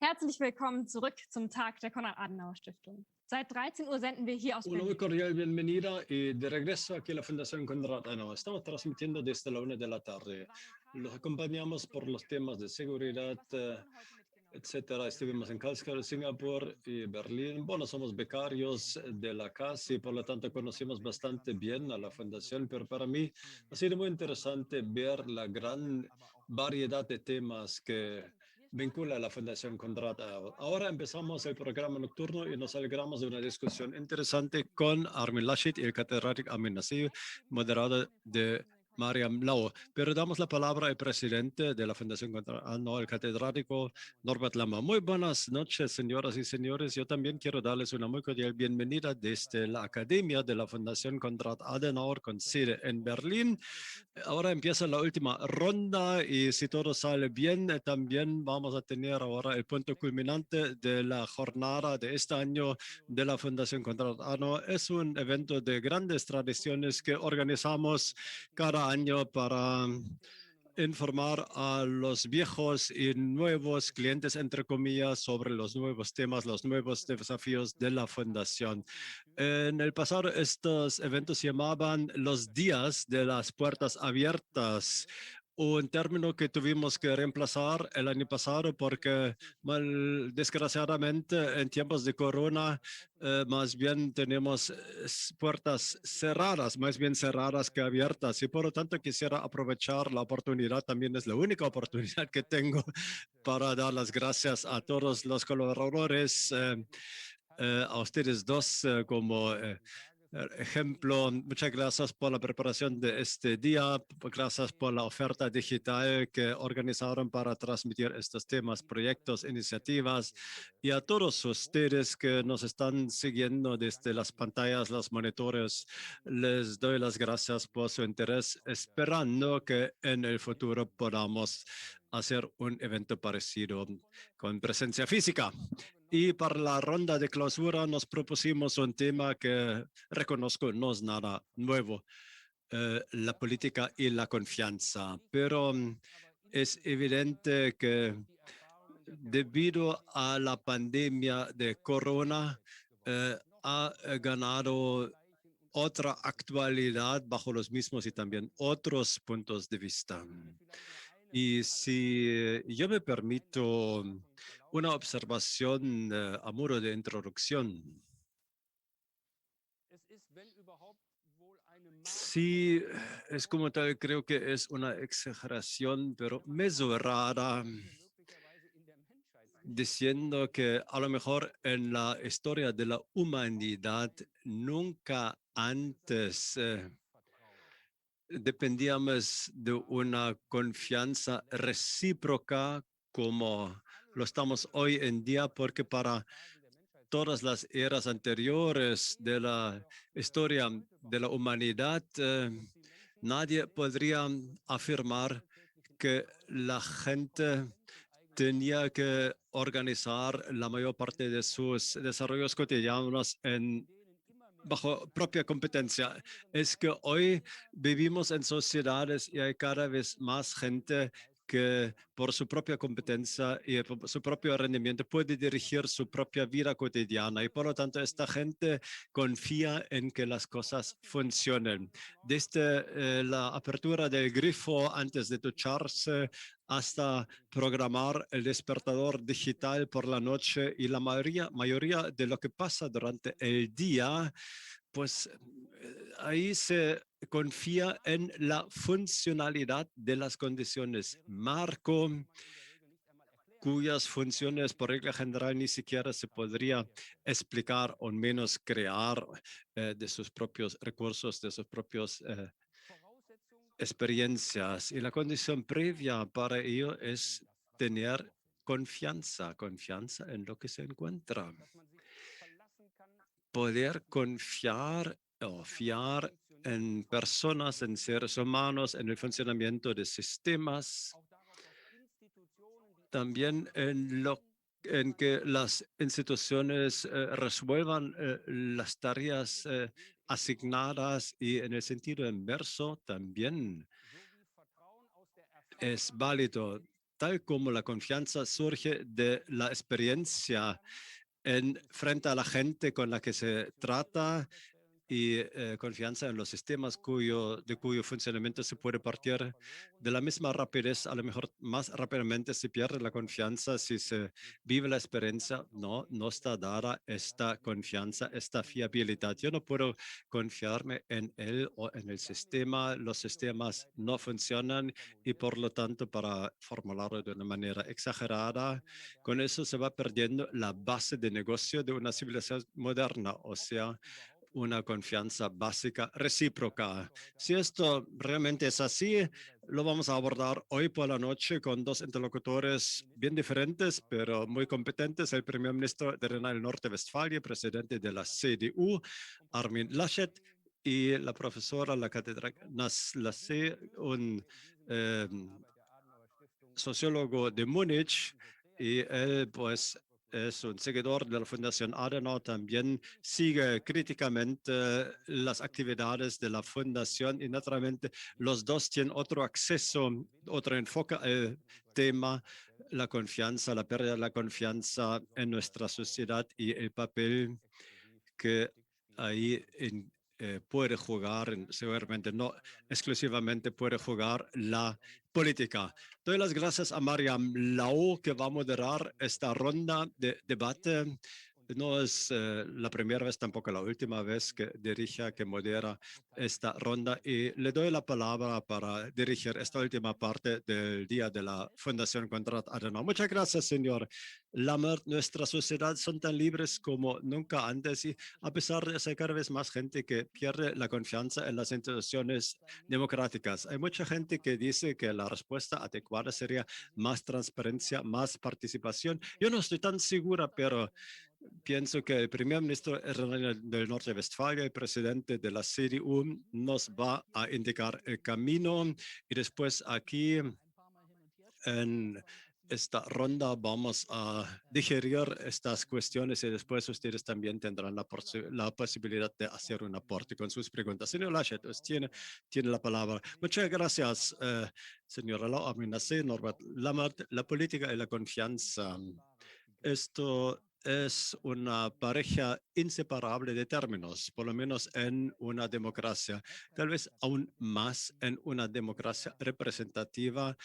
Herzlich willkommen zurück zum Tag der Konrad-Adenauer-Stiftung. Seit 13 Uhr senden wir hier aus Una muy Berlin. cordial bienvenida y de regreso aquí a la Fundación Konrad Adenauer. Estamos transmitiendo desde la 1 de la tarde. Los acompañamos por los temas de seguridad, etcétera. Estuvimos en Karlsruhe, Singapur y Berlín. Bueno, somos becarios de la casa y por lo tanto conocemos bastante bien a la fundación, pero para mí ha sido muy interesante ver la gran variedad de temas que vincula a la Fundación Konrad Adenauer. Ahora empezamos el programa nocturno y nos alegramos de una discusión interesante con Armin Laschet y el catedrático Amin Nasir, moderado de Mariam Lau. Pero damos la palabra al presidente de la Fundación Konrad Adenauer, el catedrático Norbert Lammers. Muy buenas noches, señoras y señores. Yo también quiero darles una muy cordial bienvenida desde la Academia de la Fundación Konrad Adenauer con sede en Berlín. Ahora empieza la última ronda y si todo sale bien, también vamos a tener ahora el punto culminante de la jornada de este año de la Fundación Konrad Adenauer. Es un evento de grandes tradiciones que organizamos cada año para informar a los viejos y nuevos clientes, entre comillas, sobre los nuevos temas, los nuevos desafíos de la fundación. En el pasado, estos eventos se llamaban los días de las puertas abiertas, un término que tuvimos que reemplazar el año pasado porque desgraciadamente en tiempos de corona más bien tenemos puertas cerradas, más bien cerradas que abiertas, y por lo tanto quisiera aprovechar la oportunidad, también es la única oportunidad que tengo para dar las gracias a todos los colaboradores, a ustedes dos como ejemplo. Muchas gracias por la preparación de este día, gracias por la oferta digital que organizaron para transmitir estos temas, proyectos, iniciativas, y a todos ustedes que nos están siguiendo desde las pantallas, los monitores. Les doy las gracias por su interés, esperando que en el futuro podamos hacer un evento parecido con presencia física. Y para la ronda de clausura nos propusimos un tema que reconozco no es nada nuevo, la política y la confianza. Pero es evidente que debido a la pandemia de corona ha ganado otra actualidad bajo los mismos y también otros puntos de vista. Y si yo me permito una observación a modo de introducción. Sí, es como tal, creo que es una exageración, pero mesurada, diciendo que a lo mejor en la historia de la humanidad nunca antes dependíamos de una confianza recíproca como lo estamos hoy en día, porque para todas las eras anteriores de la historia de la humanidad, nadie podría afirmar que la gente tenía que organizar la mayor parte de sus desarrollos cotidianos bajo propia competencia. Es que hoy vivimos en sociedades y hay cada vez más gente que por su propia competencia y por su propio rendimiento puede dirigir su propia vida cotidiana, y por lo tanto esta gente confía en que las cosas funcionen. Desde la apertura del grifo antes de ducharse hasta programar el despertador digital por la noche y la mayoría de lo que pasa durante el día, pues ahí se confía en la funcionalidad de las condiciones marco, cuyas funciones por regla general ni siquiera se podría explicar o menos crear de sus propios recursos, de sus propios experiencias. Y la condición previa para ello es tener confianza en lo que se encuentra. Poder confiar o fiar en personas, en seres humanos, en el funcionamiento de sistemas, también en que las instituciones resuelvan las tareas asignadas, y en el sentido inverso también es válido tal como la confianza surge de la experiencia frente a la gente con la que se trata y confianza en los sistemas de cuyo funcionamiento se puede partir de la misma rapidez, a lo mejor más rápidamente se pierde la confianza si se vive la experiencia, no está dada esta confianza, esta fiabilidad. Yo no puedo confiarme en él o en el sistema, los sistemas no funcionan y por lo tanto, para formularlo de una manera exagerada, con eso se va perdiendo la base de negocio de una civilización moderna, o sea, una confianza básica recíproca. Si esto realmente es así, lo vamos a abordar hoy por la noche con dos interlocutores bien diferentes, pero muy competentes. El primer ministro de Rheinland-Norte-Westfalia, presidente de la CDU, Armin Laschet, y la profesora, la catedrática Nas Lassé, un eh, sociólogo de Múnich, y él pues es un seguidor de la Fundación Adenauer, también sigue críticamente las actividades de la Fundación y naturalmente los dos tienen otro acceso, otro enfoque al tema, la confianza, la pérdida de la confianza en nuestra sociedad y el papel que ahí puede jugar, seguramente no exclusivamente puede jugar la política. Doy las gracias a Mariam Lau, que va a moderar esta ronda de debate. No es la primera vez, tampoco la última vez que dirige, que modera esta ronda. Y le doy la palabra para dirigir esta última parte del día de la Fundación Konrad Adenauer. Muchas gracias, señor Lammert. Nuestra sociedad son tan libres como nunca antes y a pesar de ser cada vez más gente que pierde la confianza en las instituciones democráticas. Hay mucha gente que dice que la respuesta adecuada sería más transparencia, más participación. Yo no estoy tan segura, pero pienso que el primer ministro del Norte de Westfalia, el presidente de la CDU, nos va a indicar el camino y después aquí en esta ronda vamos a digerir estas cuestiones y después ustedes también tendrán la posibilidad de hacer un aporte con sus preguntas. Señor Laschet, tiene la palabra. Muchas gracias, señora Lau, Aminacé, Norbert Lammert. La política y la confianza. Esto es una pareja inseparable de términos, por lo menos en una democracia, tal vez aún más en una democracia representativa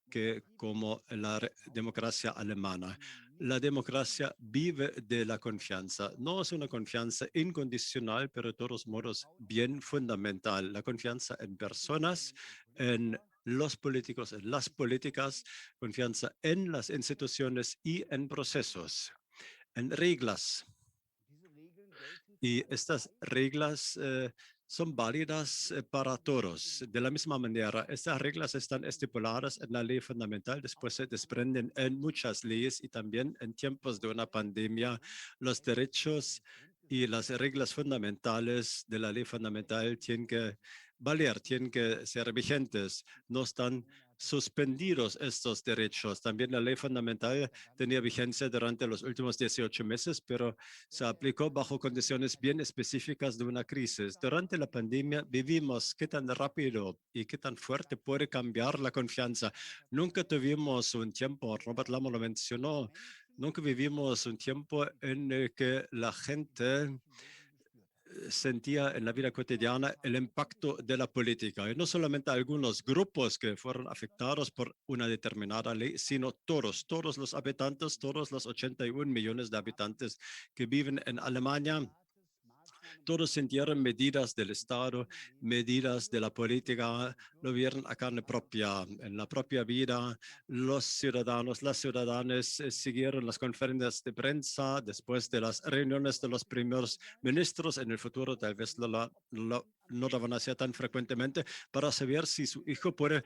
que como la democracia alemana. La democracia vive de la confianza. No es una confianza incondicional, pero de todos modos bien fundamental. La confianza en personas, en los políticos, en las políticas, confianza en las instituciones y en procesos, en reglas. Y estas reglas son válidas para todos. De la misma manera, estas reglas están estipuladas en la ley fundamental, después se desprenden en muchas leyes y también en tiempos de una pandemia, los derechos y las reglas fundamentales de la ley fundamental tienen que valer, tienen que ser vigentes, no están suspendidos estos derechos. También la ley fundamental tenía vigencia durante los últimos 18 meses, pero se aplicó bajo condiciones bien específicas de una crisis. Durante la pandemia vivimos qué tan rápido y qué tan fuerte puede cambiar la confianza. Nunca tuvimos un tiempo, Robert Lamo lo mencionó, nunca vivimos un tiempo en el que la gente sentía en la vida cotidiana el impacto de la política. Y no solamente algunos grupos que fueron afectados por una determinada ley, sino todos los habitantes, todos los 81 millones de habitantes que viven en Alemania. Todos sintieron medidas del Estado, medidas de la política, lo vieron a carne propia, en la propia vida. Los ciudadanos, las ciudadanas siguieron las conferencias de prensa después de las reuniones de los primeros ministros. En el futuro tal vez no lo van a hacer tan frecuentemente para saber si su hijo puede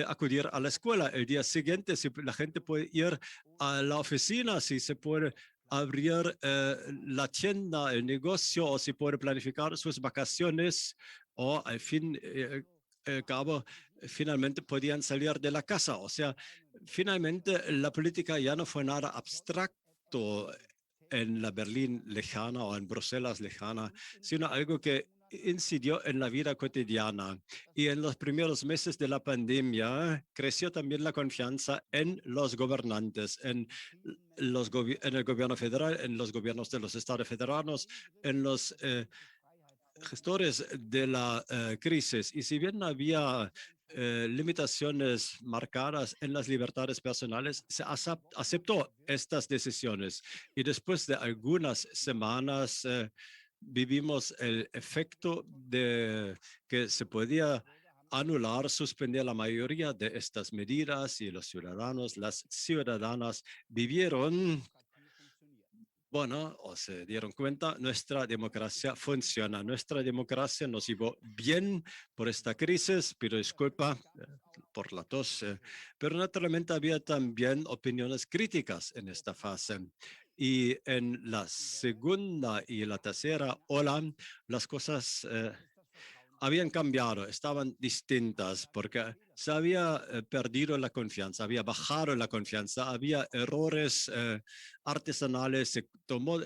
acudir a la escuela el día siguiente, si la gente puede ir a la oficina, si se puede abrir la tienda, el negocio, o si puede planificar sus vacaciones, o al fin y al cabo, finalmente podían salir de la casa. O sea, finalmente la política ya no fue nada abstracto en la Berlín lejana o en Bruselas lejana, sino algo que incidió en la vida cotidiana y en los primeros meses de la pandemia creció también la confianza en los gobernantes, en el gobierno federal, en los gobiernos de los estados federados, en los gestores de la crisis. Y si bien había limitaciones marcadas en las libertades personales, se aceptó estas decisiones. Y después de algunas semanas vivimos el efecto de que se podía anular, suspender la mayoría de estas medidas y los ciudadanos, las ciudadanas vivieron bueno, o se dieron cuenta, nuestra democracia funciona. Nuestra democracia nos llevó bien por esta crisis. Pido disculpa por la tos, pero naturalmente había también opiniones críticas en esta fase. Y en la segunda y la tercera ola, las cosas habían cambiado, estaban distintas porque se había perdido la confianza, había bajado la confianza, había errores artesanales, se tomó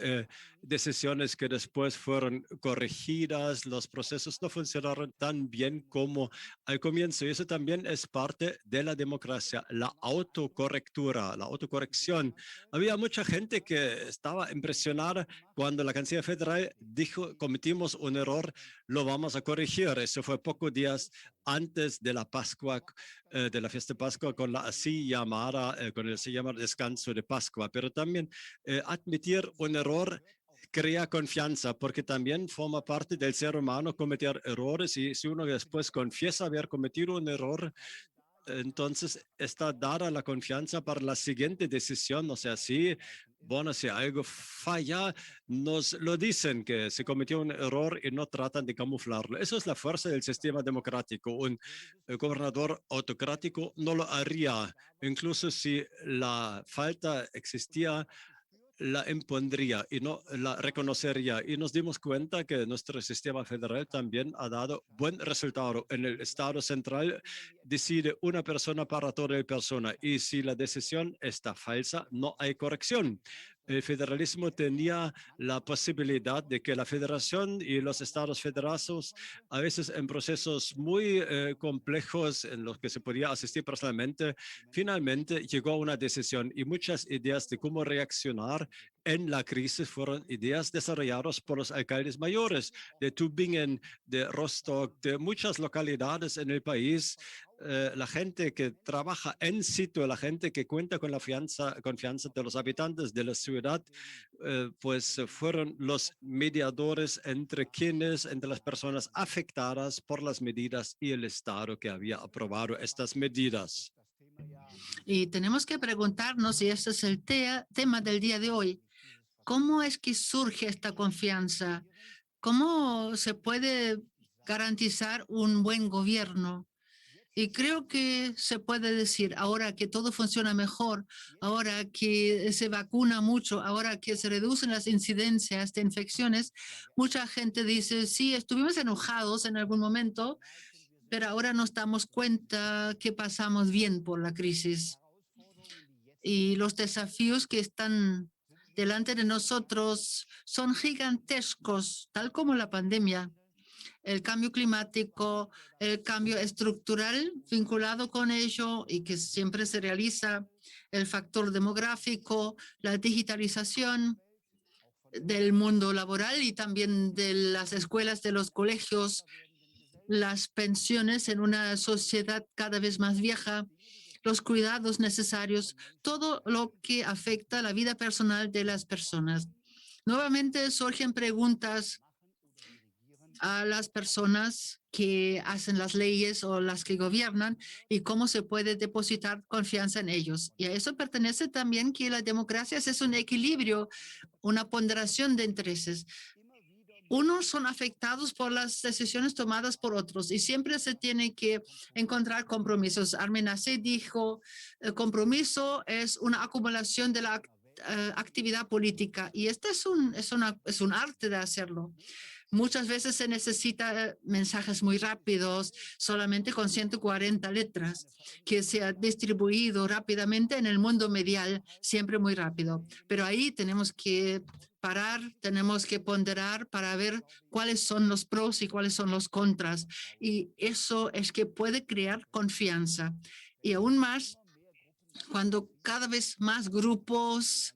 decisiones que después fueron corregidas, los procesos no funcionaron tan bien como al comienzo y eso también es parte de la democracia, la autocorrectura, la autocorrección. Había mucha gente que estaba impresionada cuando la Canciller Federal dijo, cometimos un error, lo vamos a corregir. Eso fue pocos días antes de la Pascua, de la fiesta de Pascua, con la así llamada, con el así llamado descanso de Pascua. Pero también admitir un error crea confianza, porque también forma parte del ser humano cometer errores y si uno después confiesa haber cometido un error, entonces está dada la confianza para la siguiente decisión. O sea, si, bueno, si algo falla, nos lo dicen que se cometió un error y no tratan de camuflarlo. Eso es la fuerza del sistema democrático. Un gobernador autocrático no lo haría. Incluso si la falta existía, la impondría y no la reconocería. Y nos dimos cuenta que nuestro sistema federal también ha dado buen resultado. En el Estado central decide una persona para toda la persona y si la decisión está falsa, no hay corrección. El federalismo tenía la posibilidad de que la federación y los estados federados, a veces en procesos muy complejos en los que se podía asistir personalmente, finalmente llegó a una decisión y muchas ideas de cómo reaccionar en la crisis fueron ideas desarrolladas por los alcaldes mayores de Tübingen, de Rostock, de muchas localidades en el país. La gente que trabaja en sitio, la gente que cuenta con la confianza de los habitantes de la ciudad, pues fueron los mediadores entre las personas afectadas por las medidas y el Estado que había aprobado estas medidas. Y tenemos que preguntarnos, y este es el tema del día de hoy, ¿cómo es que surge esta confianza? ¿Cómo se puede garantizar un buen gobierno? Y creo que se puede decir, ahora que todo funciona mejor, ahora que se vacuna mucho, ahora que se reducen las incidencias de infecciones, mucha gente dice, sí, estuvimos enojados en algún momento, pero ahora nos damos cuenta que pasamos bien por la crisis. Y los desafíos que están delante de nosotros son gigantescos, tal como la pandemia. El cambio climático, el cambio estructural vinculado con ello y que siempre se realiza, el factor demográfico, la digitalización del mundo laboral y también de las escuelas, de los colegios, las pensiones en una sociedad cada vez más vieja, los cuidados necesarios, todo lo que afecta la vida personal de las personas. Nuevamente surgen preguntas a las personas que hacen las leyes o las que gobiernan y cómo se puede depositar confianza en ellos. Y a eso pertenece también que la democracia es un equilibrio, una ponderación de intereses. Unos son afectados por las decisiones tomadas por otros y siempre se tiene que encontrar compromisos. Armenase dijo, el compromiso es una acumulación de la actividad política y este es un arte de hacerlo. Muchas veces se necesita mensajes muy rápidos, solamente con 140 letras, que se ha distribuido rápidamente en el mundo medial, siempre muy rápido. Pero ahí tenemos que parar, tenemos que ponderar para ver cuáles son los pros y cuáles son los contras. Y eso es que puede crear confianza. Y aún más, cuando cada vez más grupos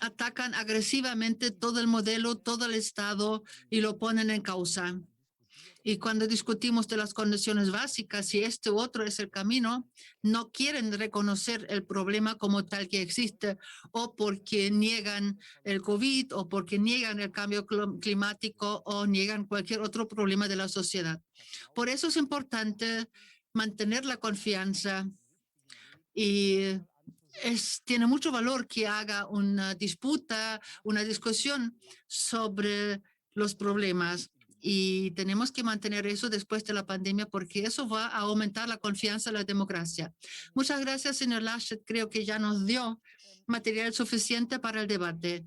atacan agresivamente todo el modelo, todo el Estado y lo ponen en causa. Y cuando discutimos de las condiciones básicas, si este u otro es el camino, no quieren reconocer el problema como tal que existe, o porque niegan el COVID, o porque niegan el cambio climático, o niegan cualquier otro problema de la sociedad. Por eso es importante mantener la confianza y tiene mucho valor que haga una disputa, una discusión sobre los problemas. Y tenemos que mantener eso después de la pandemia porque eso va a aumentar la confianza en la democracia. Muchas gracias, señor Laschet. Creo que ya nos dio material suficiente para el debate.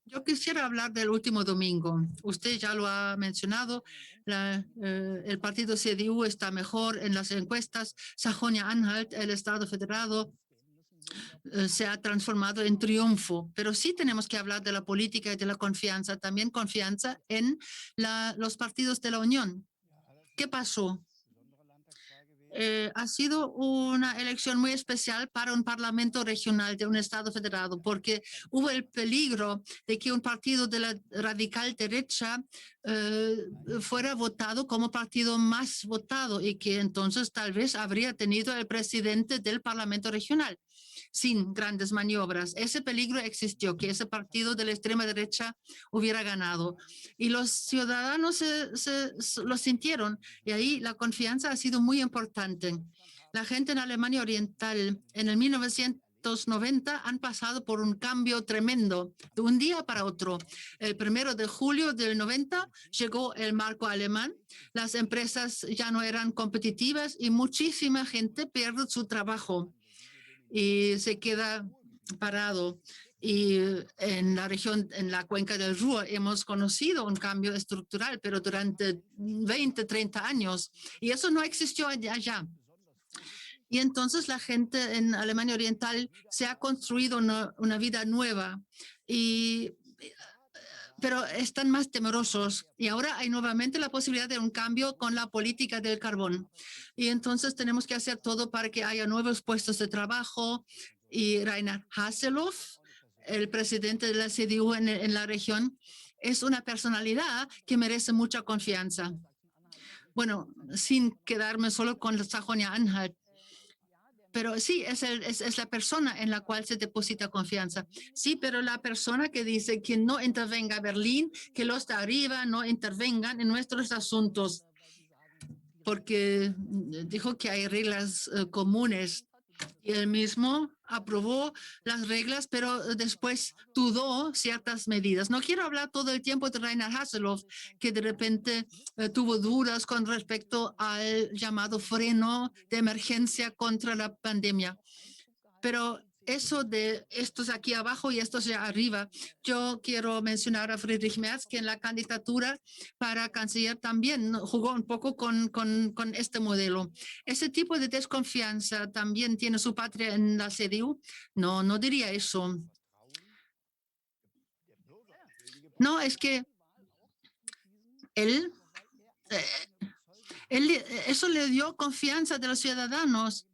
Yo quisiera hablar del último domingo. Usted ya lo ha mencionado. El partido CDU está mejor en las encuestas. Sajonia-Anhalt, el Estado federado, se ha transformado en triunfo. Pero sí tenemos que hablar de la política y de la confianza. También confianza en los partidos de la Unión. ¿Qué pasó? Ha sido una elección muy especial para un parlamento regional de un estado federado, porque hubo el peligro de que un partido de la radical derecha fuera votado como partido más votado y que entonces tal vez habría tenido el presidente del parlamento regional sin grandes maniobras. Ese peligro existió, que ese partido de la extrema derecha hubiera ganado. Y los ciudadanos lo sintieron. Y ahí la confianza ha sido muy importante. La gente en Alemania Oriental en el 1990 han pasado por un cambio tremendo de un día para otro. El 1 de julio del 90 llegó el marco alemán. Las empresas ya no eran competitivas y muchísima gente pierde su trabajo y se queda parado. Y en la región, en la cuenca del Ruhr, hemos conocido un cambio estructural, pero durante 20, 30 años. Y eso no existió allá. Y entonces la gente en Alemania Oriental se ha construido una vida nueva. Pero están más temerosos y ahora hay nuevamente la posibilidad de un cambio con la política del carbón. Y entonces tenemos que hacer todo para que haya nuevos puestos de trabajo. Y Rainer Haseloff, el presidente de la CDU en la región, es una personalidad que merece mucha confianza. Bueno, sin quedarme solo con la Sajonia-Anhalt, pero sí, es la persona en la cual se deposita confianza. Sí, pero la persona que dice que no intervenga Berlín, que los de arriba no intervengan en nuestros asuntos, porque dijo que hay reglas comunes. Y él mismo aprobó las reglas, pero después dudó ciertas medidas. No quiero hablar todo el tiempo de Rainer Haseloff, que de repente tuvo dudas con respecto al llamado freno de emergencia contra la pandemia. Pero eso de estos aquí abajo y estos allá arriba, yo quiero mencionar a Friedrich Merz, que en la candidatura para canciller también jugó un poco con este modelo. Ese tipo de desconfianza también tiene su patria en la CDU. No, no diría eso. No, es que eso le dio confianza de los ciudadanos.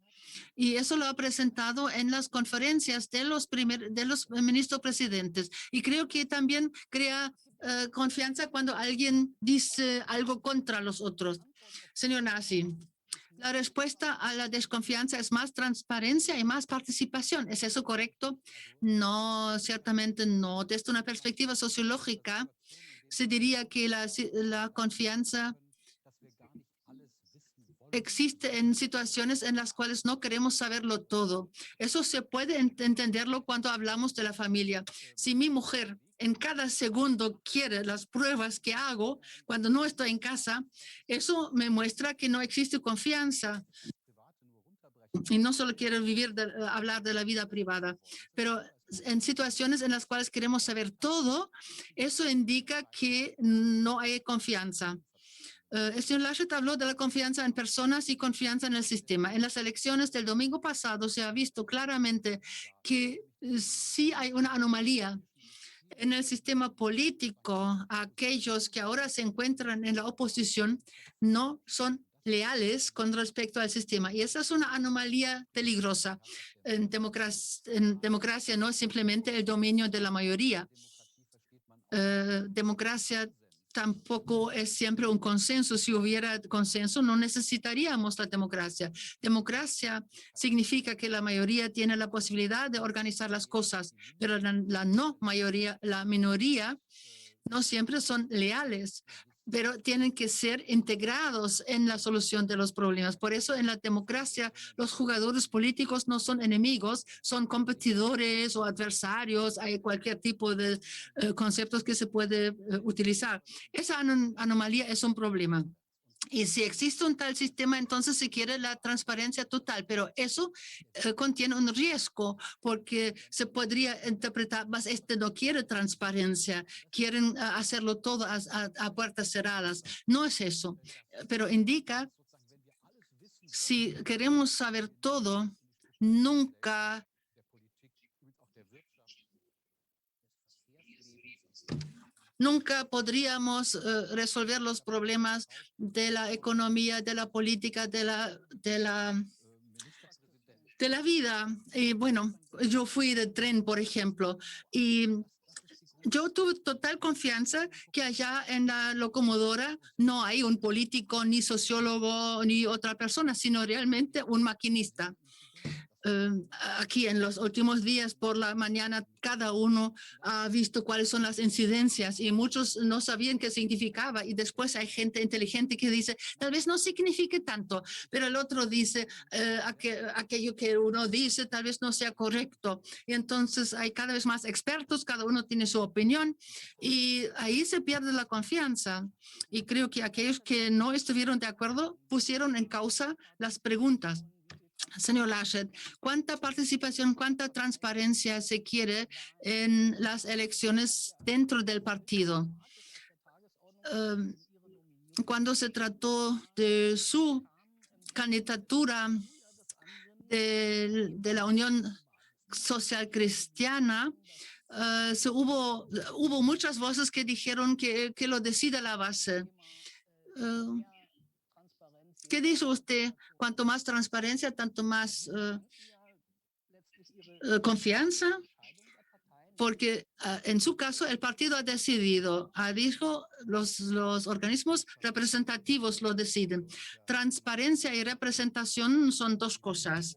Y eso lo ha presentado en las conferencias de los ministros presidentes. Y creo que también crea confianza cuando alguien dice algo contra los otros. Señor Nasi, la respuesta a la desconfianza es más transparencia y más participación. ¿Es eso correcto? No, ciertamente no. Desde una perspectiva sociológica, se diría que la confianza existe en situaciones en las cuales no queremos saberlo todo. Eso se puede entenderlo cuando hablamos de la familia. Si mi mujer en cada segundo quiere las pruebas que hago cuando no estoy en casa, eso me muestra que no existe confianza. Y no solo quiero hablar de la vida privada, pero en situaciones en las cuales queremos saber todo, eso indica que no hay confianza. El señor Laschet habló de la confianza en personas y confianza en el sistema. En las elecciones del domingo pasado se ha visto claramente que sí hay una anomalía en el sistema político. Aquellos que ahora se encuentran en la oposición no son leales con respecto al sistema. Y esa es una anomalía peligrosa. En democracia no es simplemente el dominio de la mayoría. Democracia tampoco es siempre un consenso. Si hubiera consenso, no necesitaríamos la democracia. Democracia significa que la mayoría tiene la posibilidad de organizar las cosas, pero la no mayoría, la minoría, no siempre son leales, pero tienen que ser integrados en la solución de los problemas. Por eso en la democracia los jugadores políticos no son enemigos, son competidores o adversarios. Hay cualquier tipo de conceptos que se puede utilizar. Esa anomalía es un problema. Y si existe un tal sistema, entonces se quiere la transparencia total, pero eso contiene un riesgo porque se podría interpretar, más este no quiere transparencia, quieren hacerlo todo a puertas cerradas. No es eso, pero indica, si queremos saber todo, nunca podríamos resolver los problemas de la economía, de la política, de la vida. Y bueno, yo fui de tren, por ejemplo, y yo tuve total confianza que allá en la locomotora no hay un político, ni sociólogo, ni otra persona, sino realmente un maquinista. Aquí en los últimos días por la mañana cada uno ha visto cuáles son las incidencias y muchos no sabían qué significaba y después hay gente inteligente que dice tal vez no signifique tanto, pero el otro dice aquello que uno dice tal vez no sea correcto y entonces hay cada vez más expertos, cada uno tiene su opinión y ahí se pierde la confianza y creo que aquellos que no estuvieron de acuerdo pusieron en causa las preguntas. Señor Laschet, ¿cuánta participación, cuánta transparencia se quiere en las elecciones dentro del partido? Cuando se trató de su candidatura de la Unión Social Cristiana, hubo muchas voces que dijeron que lo decida la base. ¿Qué dice usted? Cuanto más transparencia, tanto más confianza, porque en su caso el partido ha decidido, dijo los organismos representativos lo deciden. Transparencia y representación son dos cosas.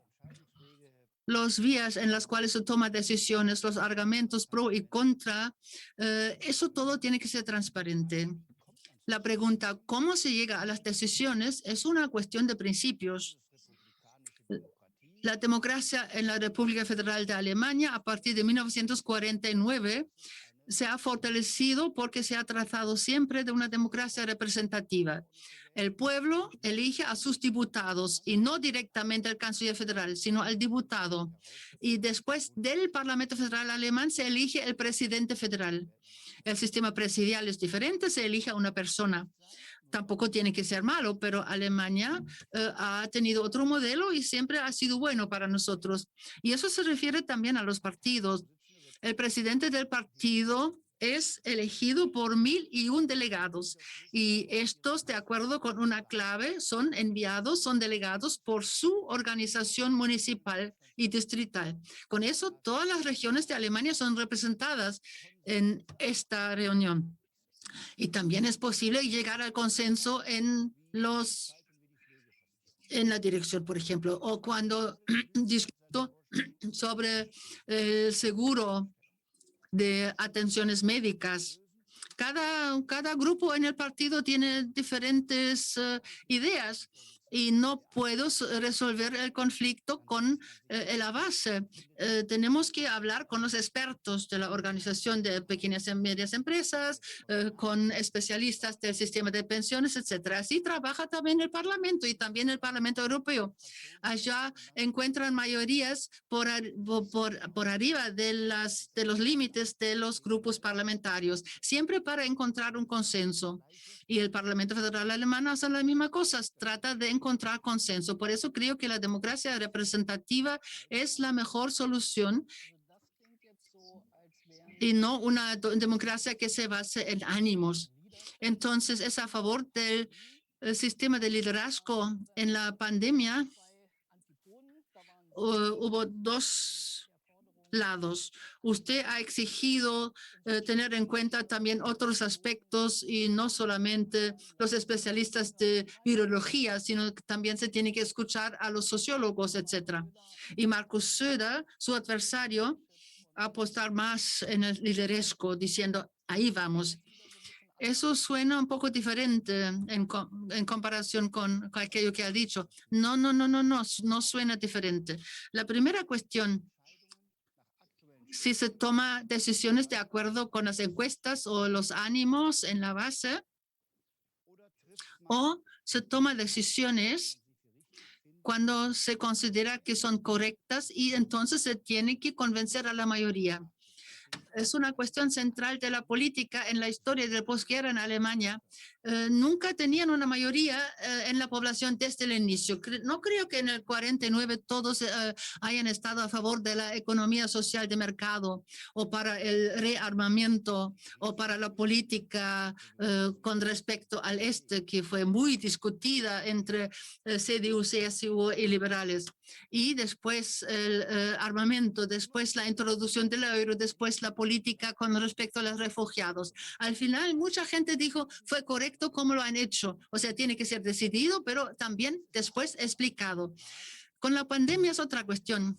Los vías en las cuales se toman decisiones, los argumentos pro y contra, eso todo tiene que ser transparente. La pregunta, ¿cómo se llega a las decisiones? Es una cuestión de principios. La democracia en la República Federal de Alemania a partir de 1949 se ha fortalecido porque se ha tratado siempre de una democracia representativa. El pueblo elige a sus diputados y no directamente al canciller federal, sino al diputado. Y después del Parlamento Federal alemán se elige el presidente federal. El sistema presidial es diferente, se elige a una persona. Tampoco tiene que ser malo, pero Alemania ha tenido otro modelo y siempre ha sido bueno para nosotros. Y eso se refiere también a los partidos. El presidente del partido es elegido por 1,001 delegados y estos, de acuerdo con una clave, son enviados, son delegados por su organización municipal y distrital. Con eso, todas las regiones de Alemania son representadas en esta reunión. Y también es posible llegar al consenso en la dirección, por ejemplo, o cuando discuto sobre el seguro de atenciones médicas. Cada grupo en el partido tiene diferentes ideas y no puedo resolver el conflicto con la base. tenemos que hablar con los expertos de la Organización de Pequeñas y Medianas Empresas, con especialistas del sistema de pensiones, etcétera. Así trabaja también el Parlamento y también el Parlamento Europeo. Allá encuentran mayorías por arriba de los límites de los grupos parlamentarios, siempre para encontrar un consenso. Y el Parlamento Federal Alemán hace la misma cosa, trata de encontrar consenso. Por eso creo que la democracia representativa es la mejor solución y no una democracia que se base en ánimos. Entonces, es a favor del sistema de liderazgo. En la pandemia hubo dos lados. Usted ha exigido tener en cuenta también otros aspectos y no solamente los especialistas de virología, sino que también se tiene que escuchar a los sociólogos, etcétera. Y Markus Söder, su adversario, apostar más en el liderazgo, diciendo, ahí vamos. Eso suena un poco diferente en comparación con aquello que ha dicho. No suena diferente. La primera cuestión, si se toma decisiones de acuerdo con las encuestas o los ánimos en la base, o se toma decisiones cuando se considera que son correctas y entonces se tiene que convencer a la mayoría. Es una cuestión central de la política en la historia de la posguerra en Alemania. Nunca tenían una mayoría en la población desde el inicio. No creo que en el 49 todos hayan estado a favor de la economía social de mercado o para el rearmamiento o para la política con respecto al este, que fue muy discutida entre CDU, CSU y liberales. Y después el armamento, después la introducción del euro, después la política con respecto a los refugiados. Al final, mucha gente dijo, fue correcto como lo han hecho. O sea, tiene que ser decidido, pero también después explicado. Con la pandemia es otra cuestión.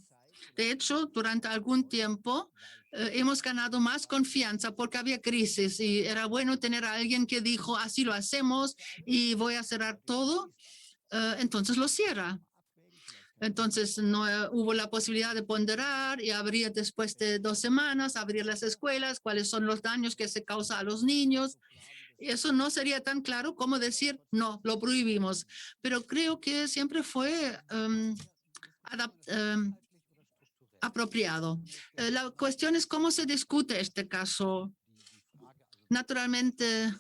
De hecho, durante algún tiempo hemos ganado más confianza porque había crisis y era bueno tener a alguien que dijo, así lo hacemos y voy a cerrar todo. Entonces lo cierra. Entonces no hubo la posibilidad de ponderar y abrir después de 2 semanas, abrir las escuelas, cuáles son los daños que se causan a los niños. Eso no sería tan claro como decir, no, lo prohibimos. Pero creo que siempre fue apropiado. La cuestión es cómo se discute este caso. Naturalmente,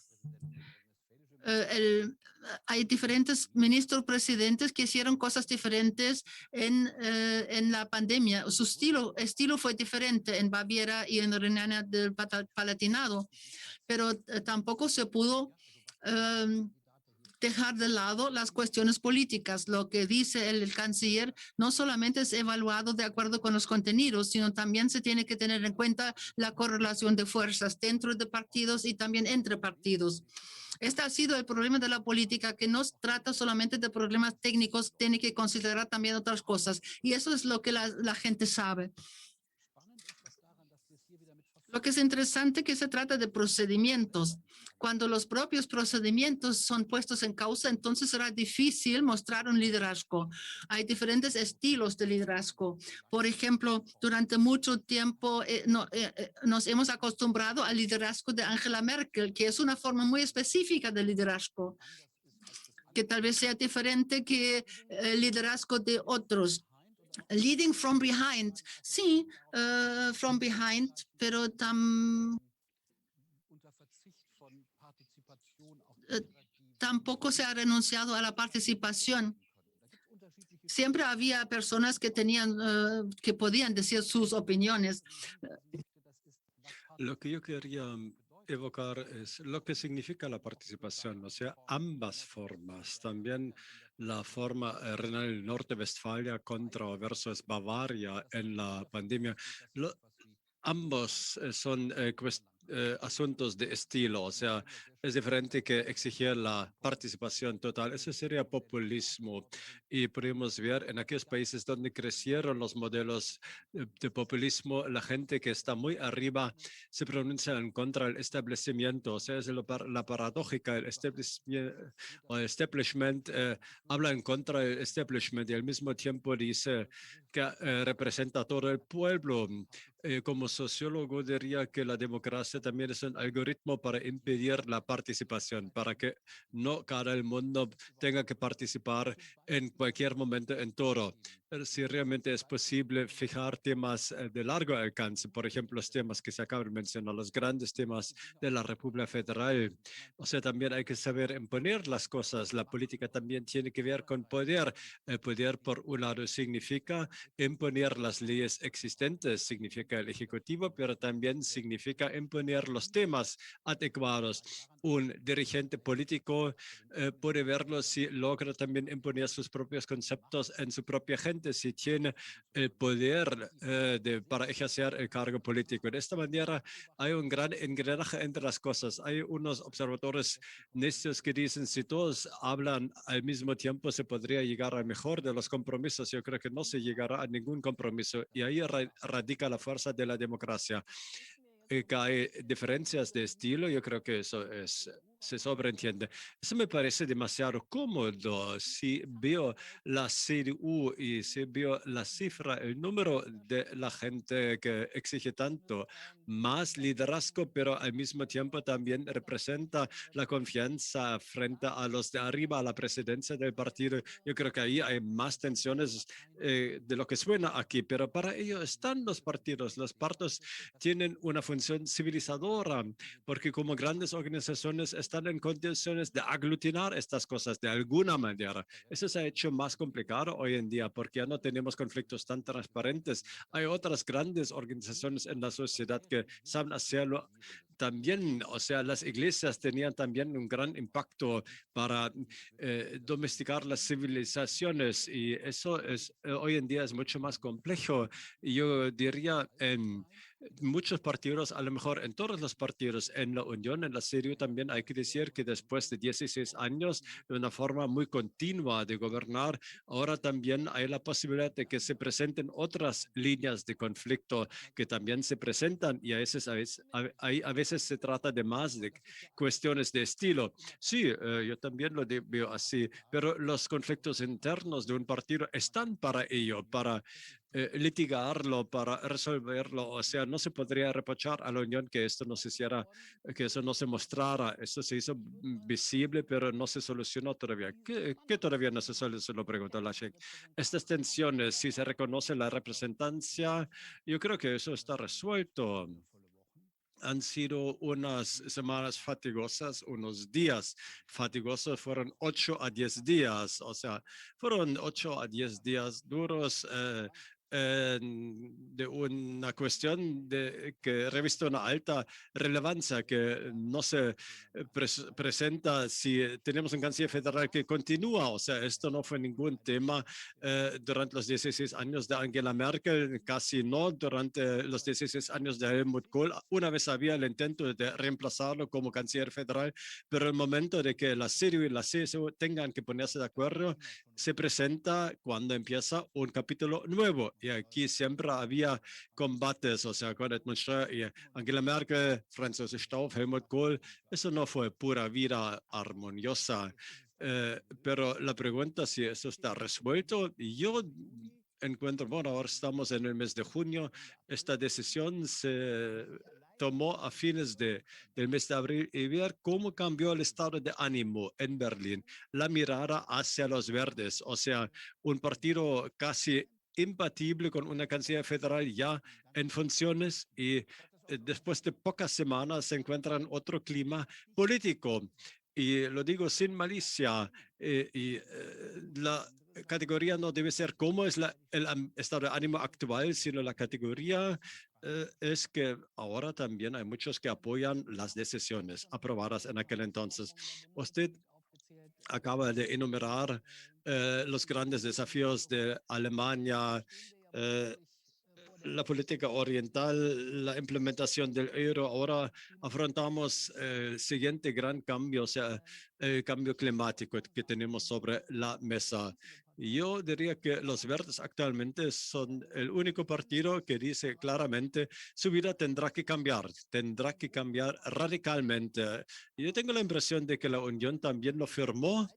hay diferentes ministros presidentes que hicieron cosas diferentes en la pandemia. Su estilo fue diferente en Baviera y en Renania del Palatinado, pero tampoco se pudo dejar de lado las cuestiones políticas. Lo que dice el canciller no solamente es evaluado de acuerdo con los contenidos, sino también se tiene que tener en cuenta la correlación de fuerzas dentro de partidos y también entre partidos. Este ha sido el problema de la política, que no trata solamente de problemas técnicos, tiene que considerar también otras cosas. Y eso es lo que la gente sabe. Lo que es interesante es que se trata de procedimientos. Cuando los propios procedimientos son puestos en causa, entonces será difícil mostrar un liderazgo. Hay diferentes estilos de liderazgo. Por ejemplo, durante mucho tiempo nos hemos acostumbrado al liderazgo de Angela Merkel, que es una forma muy específica de liderazgo, que tal vez sea diferente que el liderazgo de otros. Leading from behind, sí, from behind, pero tampoco se ha renunciado a la participación. Siempre había personas que que podían decir sus opiniones. Lo que yo quería evocar es lo que significa la participación, o sea, ambas formas, también la forma renal del Norte-Westfalia contra versus Bavaria en la pandemia. Ambos son asuntos de estilo. O sea, es diferente que exigir la participación total. Eso sería populismo. Y podemos ver en aquellos países donde crecieron los modelos de populismo, la gente que está muy arriba se pronuncia en contra del establecimiento. O sea, es la paradójica. El establishment habla en contra del establishment y al mismo tiempo dice que representa a todo el pueblo. Como sociólogo diría que la democracia también es un algoritmo para impedir la participación, para que no cada el mundo tenga que participar en cualquier momento en todo. Si realmente es posible fijar temas de largo alcance, por ejemplo, los temas que se acaban de mencionar, los grandes temas de la República Federal. O sea, también hay que saber imponer las cosas. La política también tiene que ver con poder. El poder, por un lado, significa imponer las leyes existentes, significa el Ejecutivo, pero también significa imponer los temas adecuados. Un dirigente político puede verlo si logra también imponer sus propios conceptos en su propia gente, si tiene el poder para ejercer el cargo político. De esta manera hay un gran engranaje entre las cosas. Hay unos observadores necios que dicen si todos hablan al mismo tiempo se podría llegar al mejor de los compromisos. Yo creo que no se llegará a ningún compromiso y ahí radica la fuerza de la democracia. Que hay diferencias de estilo, yo creo que eso se sobreentiende. Eso me parece demasiado cómodo. Si veo la CDU y si veo la cifra, el número de la gente que exige tanto más liderazgo, pero al mismo tiempo también representa la confianza frente a los de arriba, a la presidencia del partido. Yo creo que ahí hay más tensiones de lo que suena aquí, pero para ello están los partidos. Los partidos tienen una función civilizadora, porque como grandes organizaciones están en condiciones de aglutinar estas cosas de alguna manera. Eso se ha hecho más complicado hoy en día porque ya no tenemos conflictos tan transparentes. Hay otras grandes organizaciones en la sociedad que saben hacerlo también, o sea, las iglesias tenían también un gran impacto para domesticar las civilizaciones y eso es hoy en día es mucho más complejo. Yo diría en muchos partidos, a lo mejor en todos los partidos, en la Unión, en la CDU también hay que decir que después de 16 años de una forma muy continua de gobernar, ahora también hay la posibilidad de que se presenten otras líneas de conflicto que también se presentan y a veces se trata de más de cuestiones de estilo. Sí, yo también lo veo así, pero los conflictos internos de un partido están para ello, para litigarlo, para resolverlo. O sea, no se podría reprochar a la Unión que esto no se hiciera, que eso no se mostrara. Esto se hizo visible, pero no se solucionó todavía. ¿Qué todavía no se solucionó? Preguntó Lashek. Estas tensiones, si se reconoce la representancia, yo creo que eso está resuelto. Han sido unas semanas fatigosas, unos días fatigosos, fueron 8 a 10 días, o sea, fueron 8 a 10 días duros de una cuestión que reviste una alta relevancia que no se presenta si tenemos un canciller federal que continúa, o sea, esto no fue ningún tema durante los 16 años de Angela Merkel, casi no durante los 16 años de Helmut Kohl. Una vez había el intento de reemplazarlo como canciller federal, pero el momento de que la CDU y la CSU tengan que ponerse de acuerdo se presenta cuando empieza un capítulo nuevo. Y aquí siempre había combates, o sea, con Edmund Schroeder y Angela Merkel, Franz Josef Strauß, Helmut Kohl. Eso no fue pura vida armoniosa. Pero la pregunta si eso está resuelto, yo encuentro, bueno, ahora estamos en el mes de junio, esta decisión se tomó a fines del mes de abril y ver cómo cambió el estado de ánimo en Berlín, la mirada hacia los verdes, o sea, un partido casi impatible con una canciller federal ya en funciones y después de pocas semanas se encuentra en otro clima político. Y lo digo sin malicia, la categoría no debe ser cómo es el estado de ánimo actual, sino la categoría es que ahora también hay muchos que apoyan las decisiones aprobadas en aquel entonces. Usted acaba de enumerar los grandes desafíos de Alemania, la política oriental, la implementación del euro. Ahora afrontamos el siguiente gran cambio, o sea, el cambio climático que tenemos sobre la mesa. Yo diría que los verdes actualmente son el único partido que dice claramente su vida tendrá que cambiar radicalmente. Yo tengo la impresión de que la Unión también lo firmó.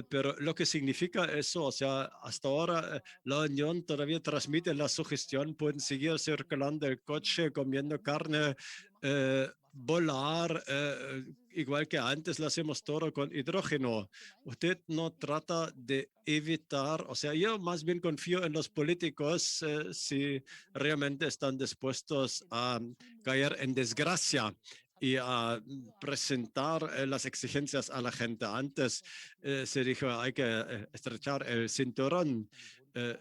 Pero lo que significa eso, o sea, hasta ahora la Unión todavía transmite la sugestión, pueden seguir circulando el coche, comiendo carne, volar, igual que antes lo hacemos todo con hidrógeno. Usted no trata de evitar, o sea, yo más bien confío en los políticos si realmente están dispuestos a caer en desgracia y a presentar las exigencias a la gente. Antes se dijo hay que estrechar el cinturón.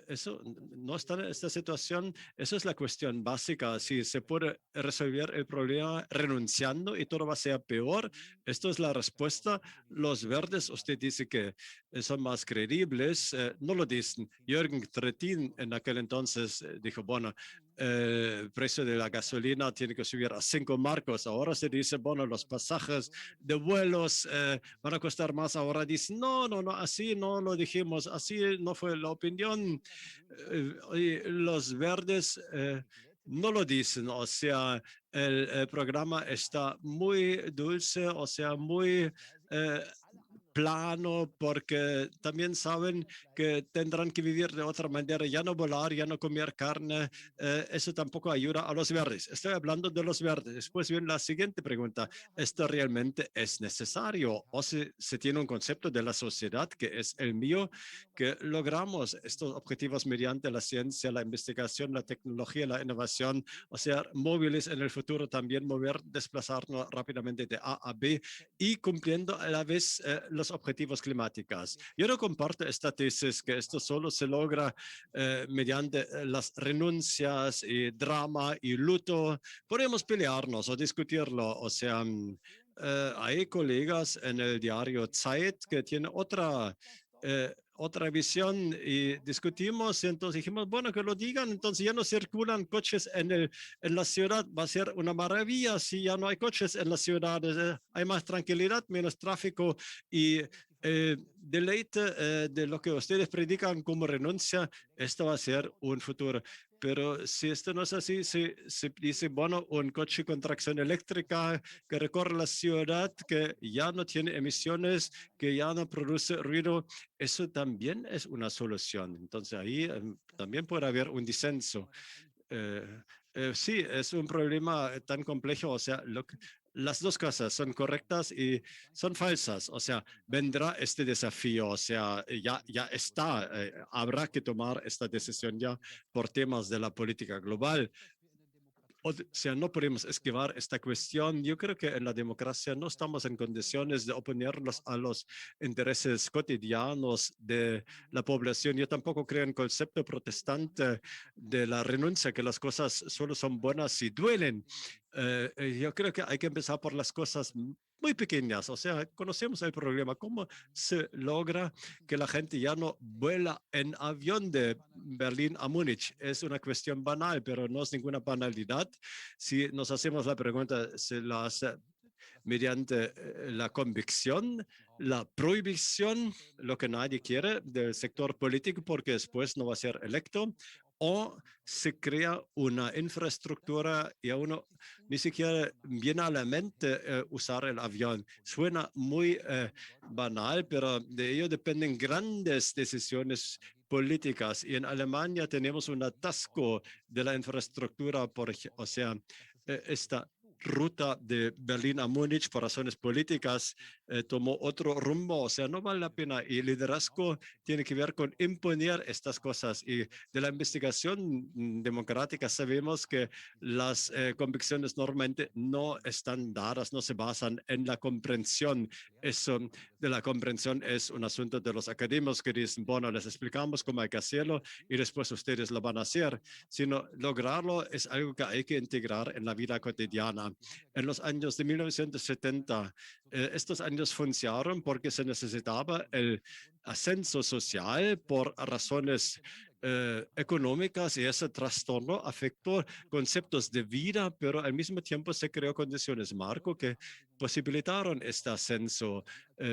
Eso no está en esta situación. Eso es la cuestión básica. Si se puede resolver el problema renunciando y todo va a ser peor, esto es la respuesta. Los verdes, usted dice que son más creíbles, no lo dicen. Jürgen Trittin en aquel entonces dijo, bueno, el precio de la gasolina tiene que subir a 5 marcos. Ahora se dice, bueno, los pasajes de vuelos van a costar más. Ahora dicen, no, así no lo dijimos, así no fue la opinión. Los verdes no lo dicen, o sea, el programa está muy dulce, o sea, muy plano, porque también saben que tendrán que vivir de otra manera, ya no volar, ya no comer carne, eso tampoco ayuda a los verdes. Estoy hablando de los verdes. Después viene la siguiente pregunta, ¿esto realmente es necesario? ¿O se tiene un concepto de la sociedad que es el mío, que logramos estos objetivos mediante la ciencia, la investigación, la tecnología, la innovación, o sea, móviles en el futuro también mover, desplazarnos rápidamente de A a B y cumpliendo a la vez los objetivos climáticos. Yo no comparto esta tesis que esto solo se logra mediante las renuncias y drama y luto. Podemos pelearnos o discutirlo, o sea, hay colegas en el diario Zeit que tienen otra visión y discutimos y entonces dijimos, bueno, que lo digan, entonces ya no circulan coches en la ciudad, va a ser una maravilla si ya no hay coches en las ciudades, hay más tranquilidad, menos tráfico y deleite de lo que ustedes predican como renuncia, esto va a ser un futuro. Pero si esto no es así, se dice, bueno, un coche con tracción eléctrica que recorre la ciudad, que ya no tiene emisiones, que ya no produce ruido, eso también es una solución. Entonces ahí también puede haber un disenso. Sí, es un problema tan complejo, o sea, las dos cosas son correctas y son falsas, o sea, vendrá este desafío, o sea, ya está, habrá que tomar esta decisión ya por temas de la política global. O sea, no podemos esquivar esta cuestión. Yo creo que en la democracia no estamos en condiciones de oponernos a los intereses cotidianos de la población. Yo tampoco creo en el concepto protestante de la renuncia, que las cosas solo son buenas si duelen. Yo creo que hay que empezar por las cosas muy pequeñas. O sea, conocemos el problema. ¿Cómo se logra que la gente ya no vuela en avión de Berlín a Múnich? Es una cuestión banal, pero no es ninguna banalidad. Si nos hacemos la pregunta, se la hace mediante la convicción, la prohibición, lo que nadie quiere del sector político porque después no va a ser electo, o se crea una infraestructura y a uno ni siquiera viene a la mente usar el avión. Suena muy banal, pero de ello dependen grandes decisiones políticas. Y en Alemania tenemos un atasco de la infraestructura, o sea, esta ruta de Berlín a Múnich por razones políticas tomó otro rumbo, o sea, no vale la pena. Y el liderazgo tiene que ver con imponer estas cosas. Y de la investigación democrática sabemos que las convicciones normalmente no están dadas, no se basan en la comprensión. Eso de la comprensión es un asunto de los académicos que dicen, bueno, les explicamos cómo hay que hacerlo y después ustedes lo van a hacer, sino lograrlo es algo que hay que integrar en la vida cotidiana. En los años de 1970, estos años funcionaron porque se necesitaba el ascenso social por razones económicas y ese trastorno afectó conceptos de vida, pero al mismo tiempo se creó condiciones marco que posibilitaron este ascenso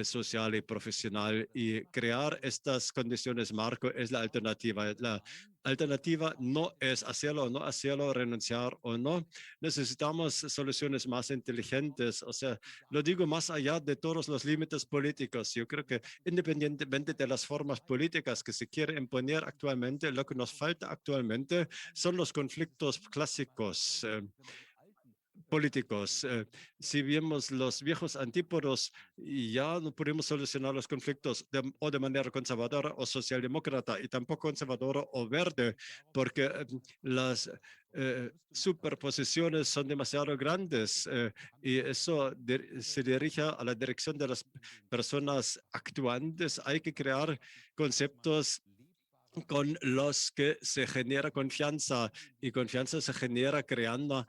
social y profesional, y crear estas condiciones marco es la alternativa. La alternativa no es hacerlo o no hacerlo, renunciar o no. Necesitamos soluciones más inteligentes. O sea, lo digo más allá de todos los límites políticos. Yo creo que independientemente de las formas políticas que se quiere imponer actualmente, lo que nos falta actualmente son los conflictos clásicos. Políticos. Si vemos los viejos antípodos, ya no podemos solucionar los conflictos o de manera conservadora o socialdemócrata, y tampoco conservadora o verde, porque las superposiciones son demasiado grandes, y eso se dirige a la dirección de las personas actuantes. Hay que crear conceptos con los que se genera confianza, y confianza se genera creando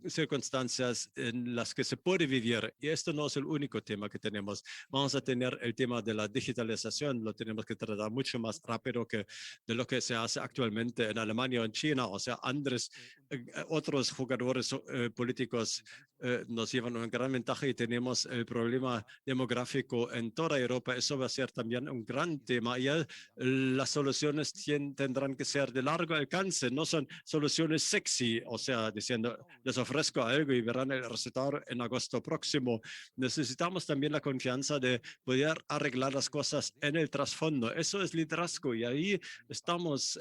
circunstancias en las que se puede vivir. Y esto no es el único tema que tenemos. Vamos a tener el tema de la digitalización, lo tenemos que tratar mucho más rápido que de lo que se hace actualmente en Alemania o en China. O sea, otros jugadores políticos nos llevan una gran ventaja, y tenemos el problema demográfico en toda Europa. Eso va a ser también un gran tema. Y las soluciones tendrán que ser de largo alcance, no son soluciones sexy, o sea, diciendo, les ofrezco algo y verán el resultado en agosto próximo. Necesitamos también la confianza de poder arreglar las cosas en el trasfondo. Eso es liderazgo, y ahí estamos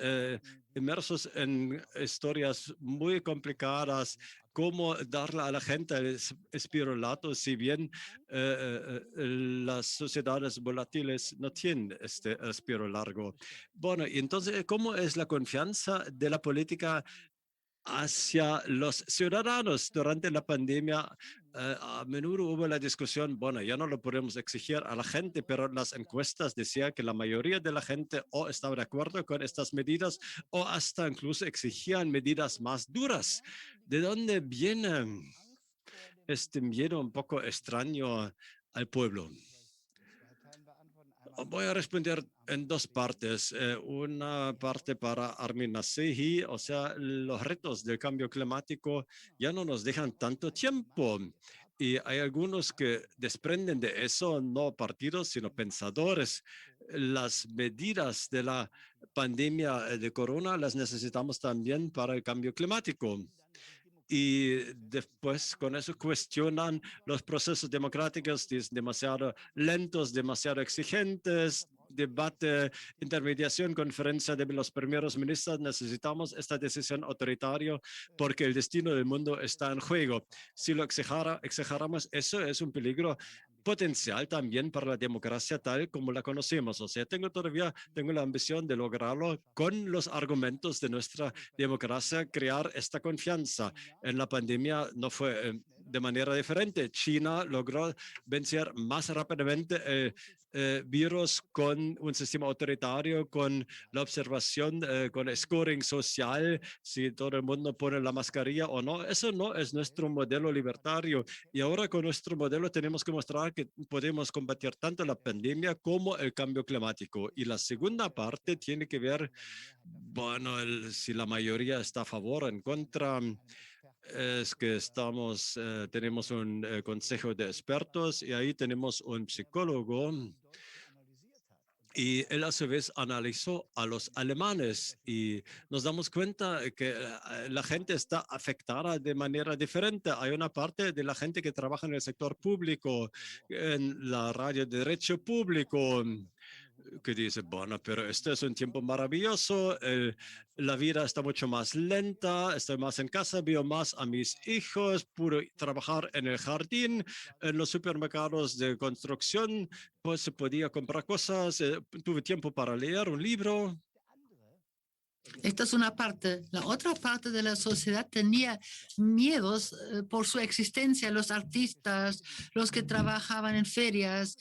inmersos en historias muy complicadas. Cómo darle a la gente el espirulato, si bien las sociedades volátiles no tienen este respiro largo. Bueno, y entonces, ¿cómo es la confianza de la política hacia los ciudadanos durante la pandemia? A menudo hubo la discusión, bueno, ya no lo podemos exigir a la gente, pero las encuestas decían que la mayoría de la gente o estaba de acuerdo con estas medidas, o hasta incluso exigían medidas más duras. ¿De dónde viene este miedo un poco extraño al pueblo? Voy a responder en dos partes. Una parte para Armin Nasehi, o sea, los retos del cambio climático ya no nos dejan tanto tiempo. Y hay algunos que desprenden de eso, no partidos, sino pensadores. Las medidas de la pandemia de corona las necesitamos también para el cambio climático. Y después con eso cuestionan los procesos democráticos, demasiado lentos, demasiado exigentes. Debate, intermediación, conferencia de los primeros ministros. Necesitamos esta decisión autoritaria porque el destino del mundo está en juego. Si lo exageramos, eso es un peligro potencial también para la democracia tal como la conocemos. O sea, tengo la ambición de lograrlo con los argumentos de nuestra democracia, crear esta confianza. En la pandemia no fue de manera diferente. China logró vencer más rápidamente el virus con un sistema autoritario, con la observación, con el scoring social, si todo el mundo pone la mascarilla o no. Eso no es nuestro modelo libertario. Y ahora con nuestro modelo tenemos que mostrar que podemos combatir tanto la pandemia como el cambio climático. Y la segunda parte tiene que ver, bueno, si la mayoría está a favor o en contra. Es que tenemos un consejo de expertos, y ahí tenemos un psicólogo, y él a su vez analizó a los alemanes, y nos damos cuenta que la gente está afectada de manera diferente. Hay una parte de la gente que trabaja en el sector público, en la radio de derecho público, que dice, bueno, pero este es un tiempo maravilloso, la vida está mucho más lenta, estoy más en casa, veo más a mis hijos, pude trabajar en el jardín, en los supermercados de construcción, pues se podía comprar cosas, tuve tiempo para leer un libro. Esta es una parte. La otra parte de la sociedad tenía miedos por su existencia. Los artistas, los que trabajaban en ferias,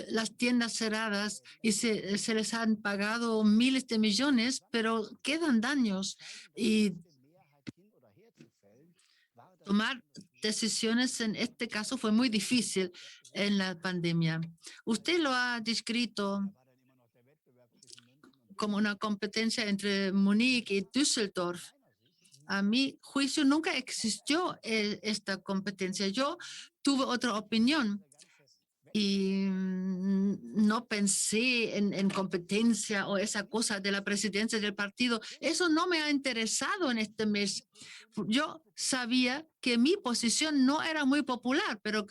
las tiendas cerradas, y se les han pagado miles de millones, pero quedan daños. Y tomar decisiones en este caso fue muy difícil en la pandemia. Usted lo ha descrito como una competencia entre Múnich y Düsseldorf. A mi juicio nunca existió esta competencia. Yo tuve otra opinión y no pensé en competencia o esa cosa de la presidencia del partido. Eso no me ha interesado en este mes. Yo sabía que mi posición no era muy popular, pero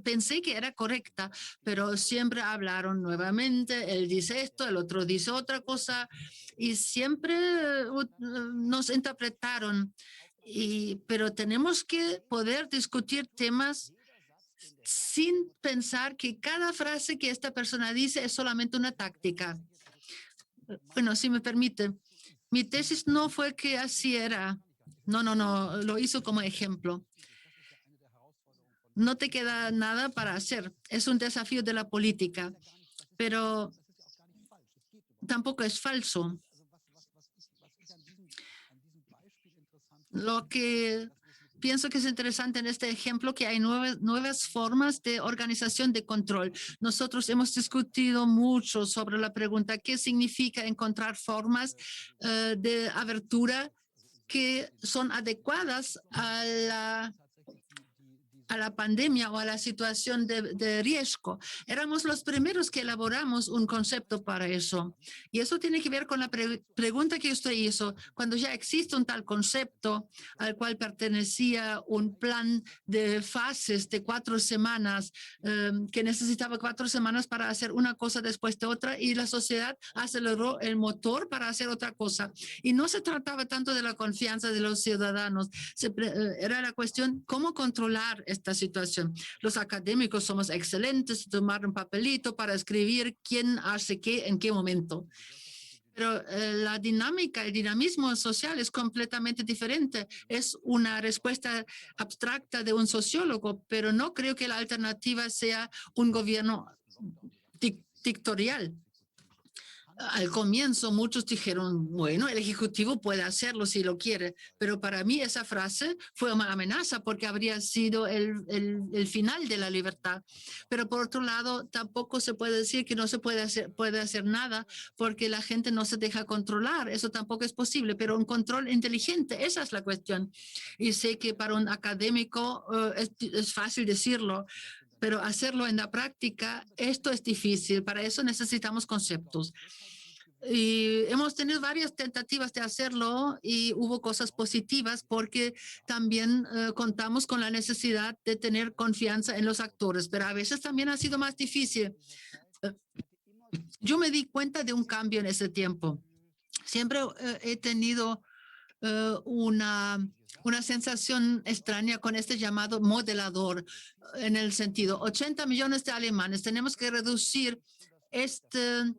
pensé que era correcta, pero siempre hablaron nuevamente, él dice esto, el otro dice otra cosa, y siempre nos interpretaron. Pero tenemos que poder discutir temas sin pensar que cada frase que esta persona dice es solamente una táctica. Bueno, si me permite, mi tesis no fue que así era. No, lo hizo como ejemplo. No te queda nada para hacer. Es un desafío de la política, pero tampoco es falso. Lo que pienso que es interesante en este ejemplo que hay nuevas formas de organización de control. Nosotros hemos discutido mucho sobre la pregunta ¿qué significa encontrar formas de abertura que son adecuadas a la pandemia o a la situación de riesgo? Éramos los primeros que elaboramos un concepto para eso. Y eso tiene que ver con la pregunta que usted hizo. Cuando ya existe un tal concepto al cual pertenecía un plan de fases de 4 semanas, que necesitaba 4 semanas para hacer una cosa después de otra, y la sociedad aceleró el motor para hacer otra cosa. Y no se trataba tanto de la confianza de los ciudadanos. Era la cuestión cómo controlar esta situación. Los académicos somos excelentes, tomar un papelito para escribir quién hace qué en qué momento. Pero la dinámica, el dinamismo social es completamente diferente. Es una respuesta abstracta de un sociólogo, pero no creo que la alternativa sea un gobierno dictatorial. Al comienzo muchos dijeron, bueno, el Ejecutivo puede hacerlo si lo quiere, pero para mí esa frase fue una amenaza porque habría sido el final de la libertad. Pero por otro lado, tampoco se puede decir que no se puede hacer nada porque la gente no se deja controlar. Eso tampoco es posible, pero un control inteligente, esa es la cuestión. Y sé que para un académico es fácil decirlo, pero hacerlo en la práctica, esto es difícil. Para eso necesitamos conceptos. Y hemos tenido varias tentativas de hacerlo y hubo cosas positivas porque también contamos con la necesidad de tener confianza en los actores, pero a veces también ha sido más difícil. Yo me di cuenta de un cambio en ese tiempo. Siempre he tenido una sensación extraña con este llamado modelador, en el sentido, 80 millones de alemanes, tenemos que reducir este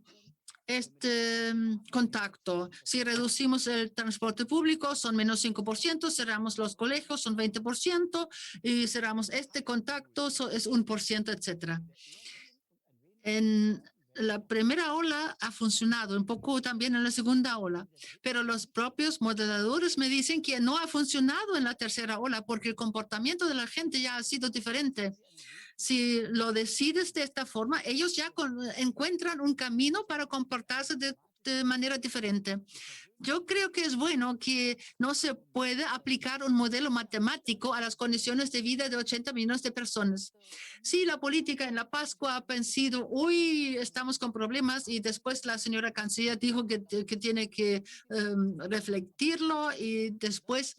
contacto. Si reducimos el transporte público, son menos 5%, cerramos los colegios, son 20%, y cerramos este contacto, es 1%, etcétera. En la primera ola ha funcionado, un poco también en la segunda ola, pero los propios modeladores me dicen que no ha funcionado en la tercera ola porque el comportamiento de la gente ya ha sido diferente. Si lo decides de esta forma, ellos ya encuentran un camino para comportarse de manera diferente. Yo creo que es bueno que no se puede aplicar un modelo matemático a las condiciones de vida de 80 millones de personas. Sí, la política en la Pascua ha pensado, uy, estamos con problemas, y después la señora canciller dijo que tiene que reflectirlo, y después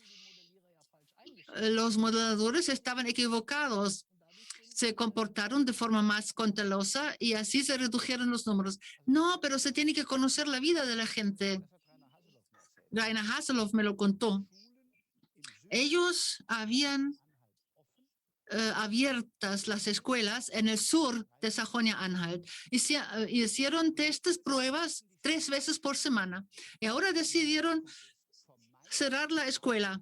los modeladores estaban equivocados. Se comportaron de forma más cautelosa y así se redujeron los números. No, pero se tiene que conocer la vida de la gente. Rainer Haseloff me lo contó. Ellos habían abiertas las escuelas en el sur de Sajonia-Anhalt. Hicieron pruebas 3 veces por semana y ahora decidieron cerrar la escuela.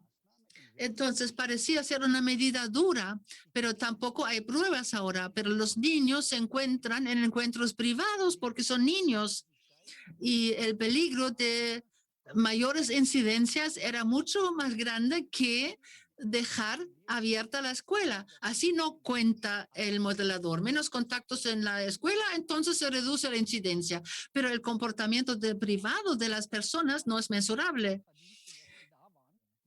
Entonces parecía ser una medida dura, pero tampoco hay pruebas ahora. Pero los niños se encuentran en encuentros privados porque son niños y el peligro de mayores incidencias era mucho más grande que dejar abierta la escuela. Así no cuenta el modelador. Menos contactos en la escuela, entonces se reduce la incidencia. Pero el comportamiento privado de las personas no es mensurable.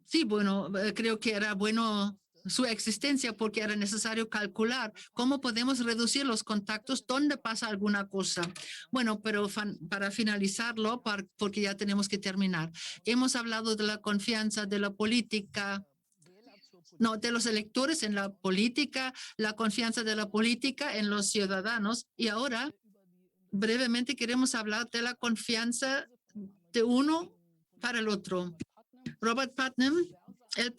Sí, bueno, creo que era bueno su existencia porque era necesario calcular cómo podemos reducir los contactos donde pasa alguna cosa. Bueno, pero para finalizarlo, porque ya tenemos que terminar, hemos hablado de la confianza de la política, no, de los electores en la política, la confianza de la política en los ciudadanos. Y ahora, brevemente, queremos hablar de la confianza de uno para el otro. Robert Putnam, el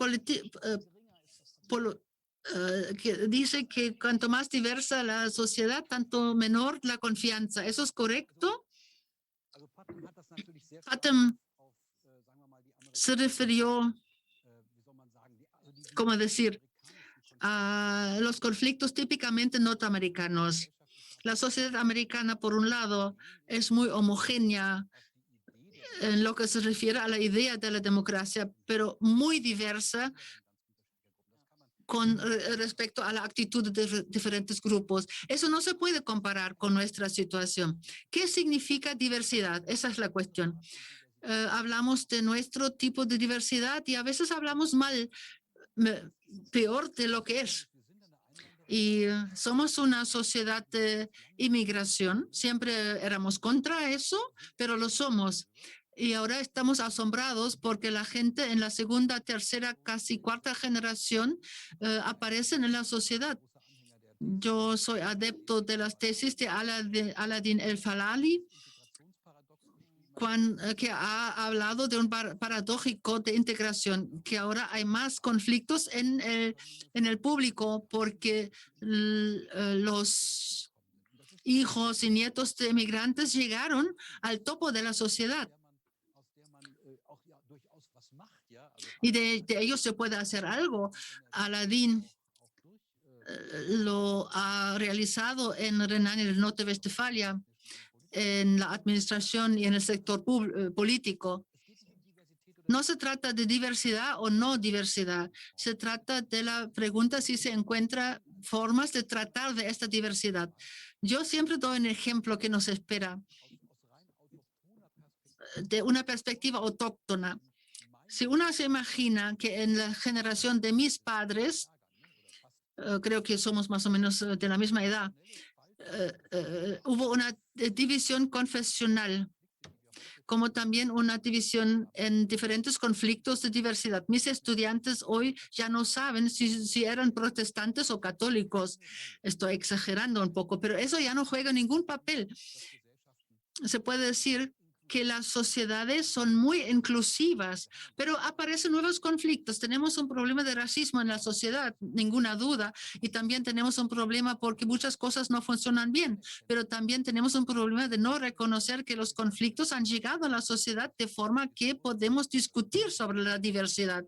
que dice que cuanto más diversa la sociedad, tanto menor la confianza. ¿Eso es correcto? Putnam se refirió, ¿cómo decir?, a los conflictos típicamente norteamericanos. La sociedad americana, por un lado, es muy homogénea en lo que se refiere a la idea de la democracia, pero muy diversa con respecto a la actitud de diferentes grupos. Eso no se puede comparar con nuestra situación. ¿Qué significa diversidad? Esa es la cuestión. Hablamos de nuestro tipo de diversidad y a veces hablamos mal, peor de lo que es. Y somos una sociedad de inmigración. Siempre éramos contra eso, pero lo somos. Y ahora estamos asombrados porque la gente en la segunda, tercera, casi cuarta generación aparecen en la sociedad. Yo soy adepto de las tesis de Aladdin El-Falali, que ha hablado de un paradójico de integración, que ahora hay más conflictos en el público porque los hijos y nietos de emigrantes llegaron al topo de la sociedad. Y de ellos se puede hacer algo. Aladdin lo ha realizado en Renania del Norte-Westfalia, en la administración y en el sector político. No se trata de diversidad o no diversidad. Se trata de la pregunta si se encuentran formas de tratar de esta diversidad. Yo siempre doy un ejemplo que nos espera de una perspectiva autóctona. Si uno se imagina que en la generación de mis padres, creo que somos más o menos de la misma edad, hubo una división confesional, como también una división en diferentes conflictos de diversidad. Mis estudiantes hoy ya no saben si eran protestantes o católicos. Estoy exagerando un poco, pero eso ya no juega ningún papel. Se puede decir que las sociedades son muy inclusivas, pero aparecen nuevos conflictos. Tenemos un problema de racismo en la sociedad, ninguna duda, y también tenemos un problema porque muchas cosas no funcionan bien, pero también tenemos un problema de no reconocer que los conflictos han llegado a la sociedad de forma que podemos discutir sobre la diversidad.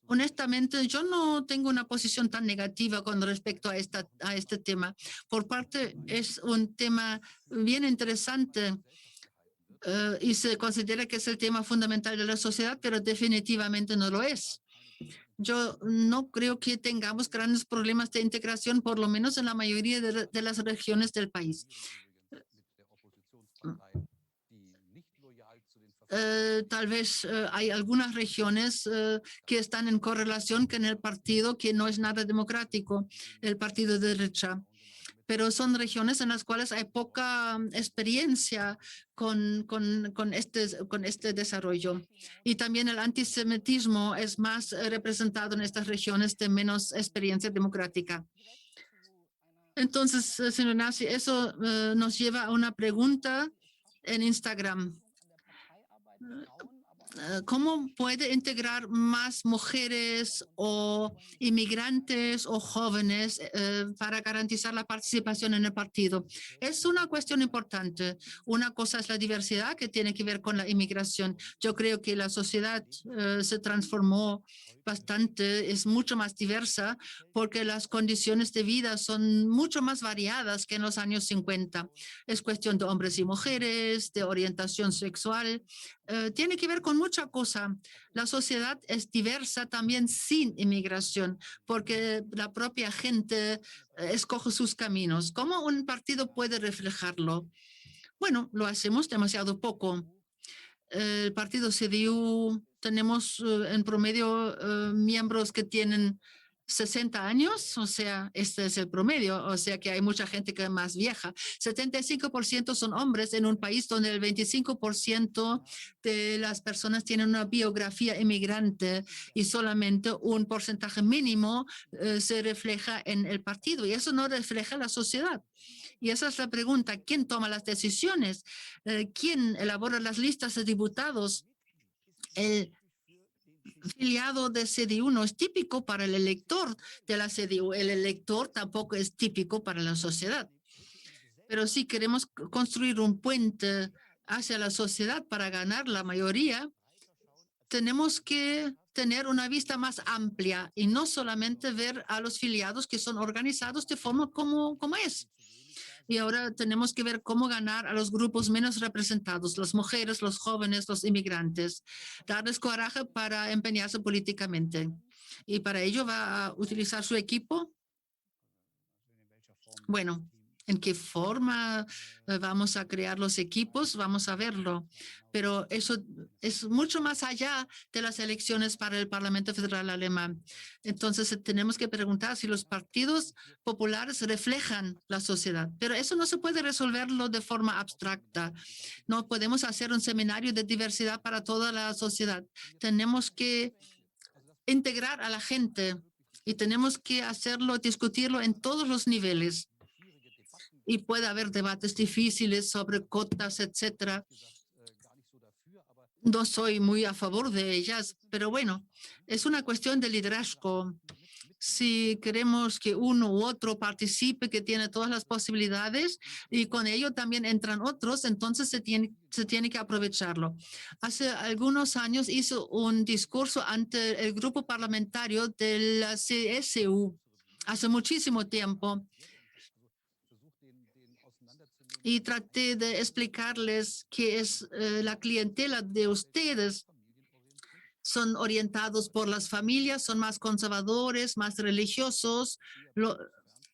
Honestamente, yo no tengo una posición tan negativa con respecto a este tema. Por parte, es un tema bien interesante. Y se considera que es el tema fundamental de la sociedad, pero definitivamente no lo es. Yo no creo que tengamos grandes problemas de integración, por lo menos en la mayoría de las regiones del país. Tal vez hay algunas regiones que están en correlación con el partido que no es nada democrático, el partido de derecha. Pero son regiones en las cuales hay poca experiencia con este desarrollo. Y también el antisemitismo es más representado en estas regiones de menos experiencia democrática. Entonces, señor Nassi, eso nos lleva a una pregunta en Instagram. ¿Cómo puede integrar más mujeres o inmigrantes o jóvenes para garantizar la participación en el partido? Es una cuestión importante. Una cosa es la diversidad que tiene que ver con la inmigración. Yo creo que la sociedad se transformó bastante, es mucho más diversa porque las condiciones de vida son mucho más variadas que en los años 50. Es cuestión de hombres y mujeres, de orientación sexual, tiene que ver con mucha cosa. La sociedad es diversa también sin inmigración, porque la propia gente escoge sus caminos. ¿Cómo un partido puede reflejarlo? Bueno, lo hacemos demasiado poco. El partido CDU, tenemos en promedio miembros que tienen 60 años, o sea, este es el promedio, o sea que hay mucha gente que es más vieja. 75% son hombres en un país donde el 25% de las personas tienen una biografía inmigrante y solamente un porcentaje mínimo se refleja en el partido, y eso no refleja la sociedad. Y esa es la pregunta: ¿quién toma las decisiones? ¿Quién elabora las listas de diputados? El afiliado de CDU no es típico para el elector de la CDU. El elector tampoco es típico para la sociedad. Pero si queremos construir un puente hacia la sociedad para ganar la mayoría, tenemos que tener una vista más amplia y no solamente ver a los filiados que son organizados de forma como es. Y ahora tenemos que ver cómo ganar a los grupos menos representados, las mujeres, los jóvenes, los inmigrantes, darles coraje para empeñarse políticamente. Y para ello va a utilizar su equipo. Bueno, ¿en qué forma vamos a crear los equipos? Vamos a verlo. Pero eso es mucho más allá de las elecciones para el Parlamento Federal Alemán. Entonces, tenemos que preguntar si los partidos populares reflejan la sociedad. Pero eso no se puede resolverlo de forma abstracta. No podemos hacer un seminario de diversidad para toda la sociedad. Tenemos que integrar a la gente y tenemos que hacerlo, discutirlo en todos los niveles. Y puede haber debates difíciles sobre cotas, etcétera. No soy muy a favor de ellas, pero bueno, es una cuestión de liderazgo. Si queremos que uno u otro participe, que tiene todas las posibilidades, y con ello también entran otros, entonces se tiene que aprovecharlo. Hace algunos años hizo un discurso ante el grupo parlamentario de la CSU, hace muchísimo tiempo. Y traté de explicarles qué es la clientela de ustedes. Son orientados por las familias, son más conservadores, más religiosos,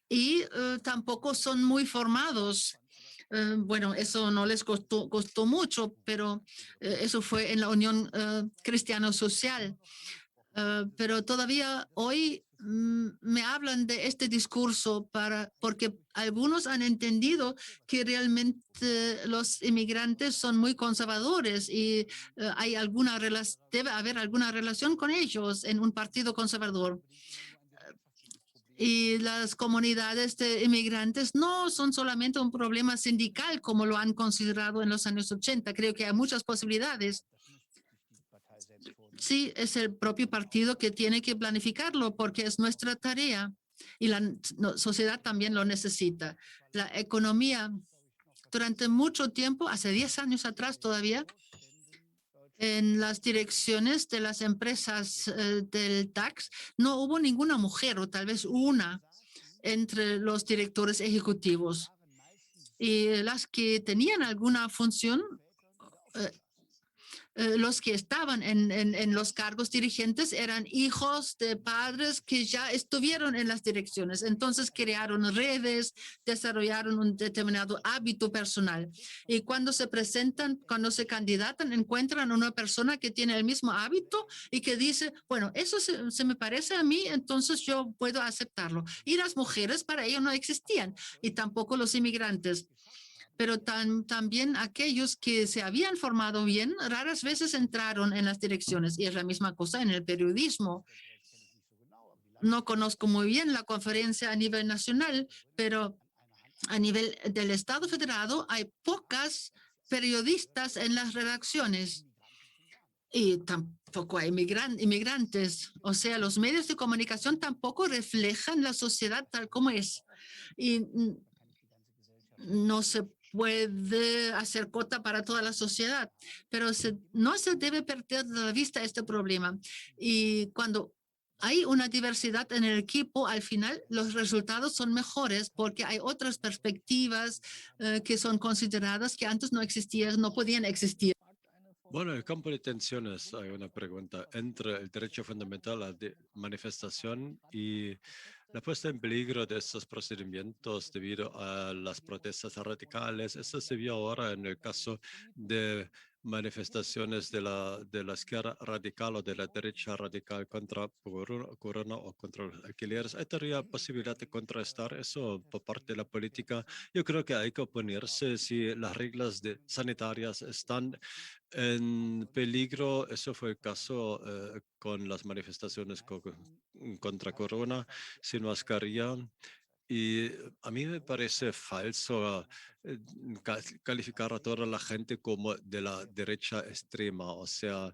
y tampoco son muy formados. Bueno, eso no les costó mucho, pero eso fue en la Unión Cristiano Social. Pero todavía hoy me hablan de este discurso porque algunos han entendido que realmente los inmigrantes son muy conservadores y debe haber alguna relación con ellos en un partido conservador. Y las comunidades de inmigrantes no son solamente un problema sindical como lo han considerado en los años 80. Creo que hay muchas posibilidades. Sí, es el propio partido que tiene que planificarlo porque es nuestra tarea y la sociedad también lo necesita. La economía, durante mucho tiempo, hace 10 años atrás todavía, en las direcciones de las empresas del tax, no hubo ninguna mujer o tal vez una entre los directores ejecutivos. Y las que tenían alguna función, los que estaban en los cargos dirigentes eran hijos de padres que ya estuvieron en las direcciones. Entonces crearon redes, desarrollaron un determinado hábito personal. Y cuando se presentan, cuando se candidatan, encuentran una persona que tiene el mismo hábito y que dice, bueno, eso se me parece a mí, entonces yo puedo aceptarlo. Y las mujeres para ello no existían, y tampoco los inmigrantes. Pero también aquellos que se habían formado bien, raras veces entraron en las direcciones. Y es la misma cosa en el periodismo. No conozco muy bien la conferencia a nivel nacional, pero a nivel del Estado federado hay pocas periodistas en las redacciones. Y tampoco hay inmigrantes. O sea, los medios de comunicación tampoco reflejan la sociedad tal como es. Y no se puede hacer cuota para toda la sociedad, pero no se debe perder de vista este problema. Y cuando hay una diversidad en el equipo, al final los resultados son mejores porque hay otras perspectivas que son consideradas que antes no existían, no podían existir. Bueno, en el campo de tensiones hay una pregunta entre el derecho fundamental a la manifestación y la puesta en peligro de estos procedimientos debido a las protestas radicales. Eso se vio ahora en el caso de manifestaciones de la izquierda radical o de la derecha radical contra Corona o contra los alquileres. ¿Hay todavía posibilidad de contrastar eso por parte de la política? Yo creo que hay que oponerse si las reglas sanitarias están en peligro. Eso fue el caso con las manifestaciones contra Corona sin mascarilla. Y a mí me parece falso calificar a toda la gente como de la derecha extrema. O sea,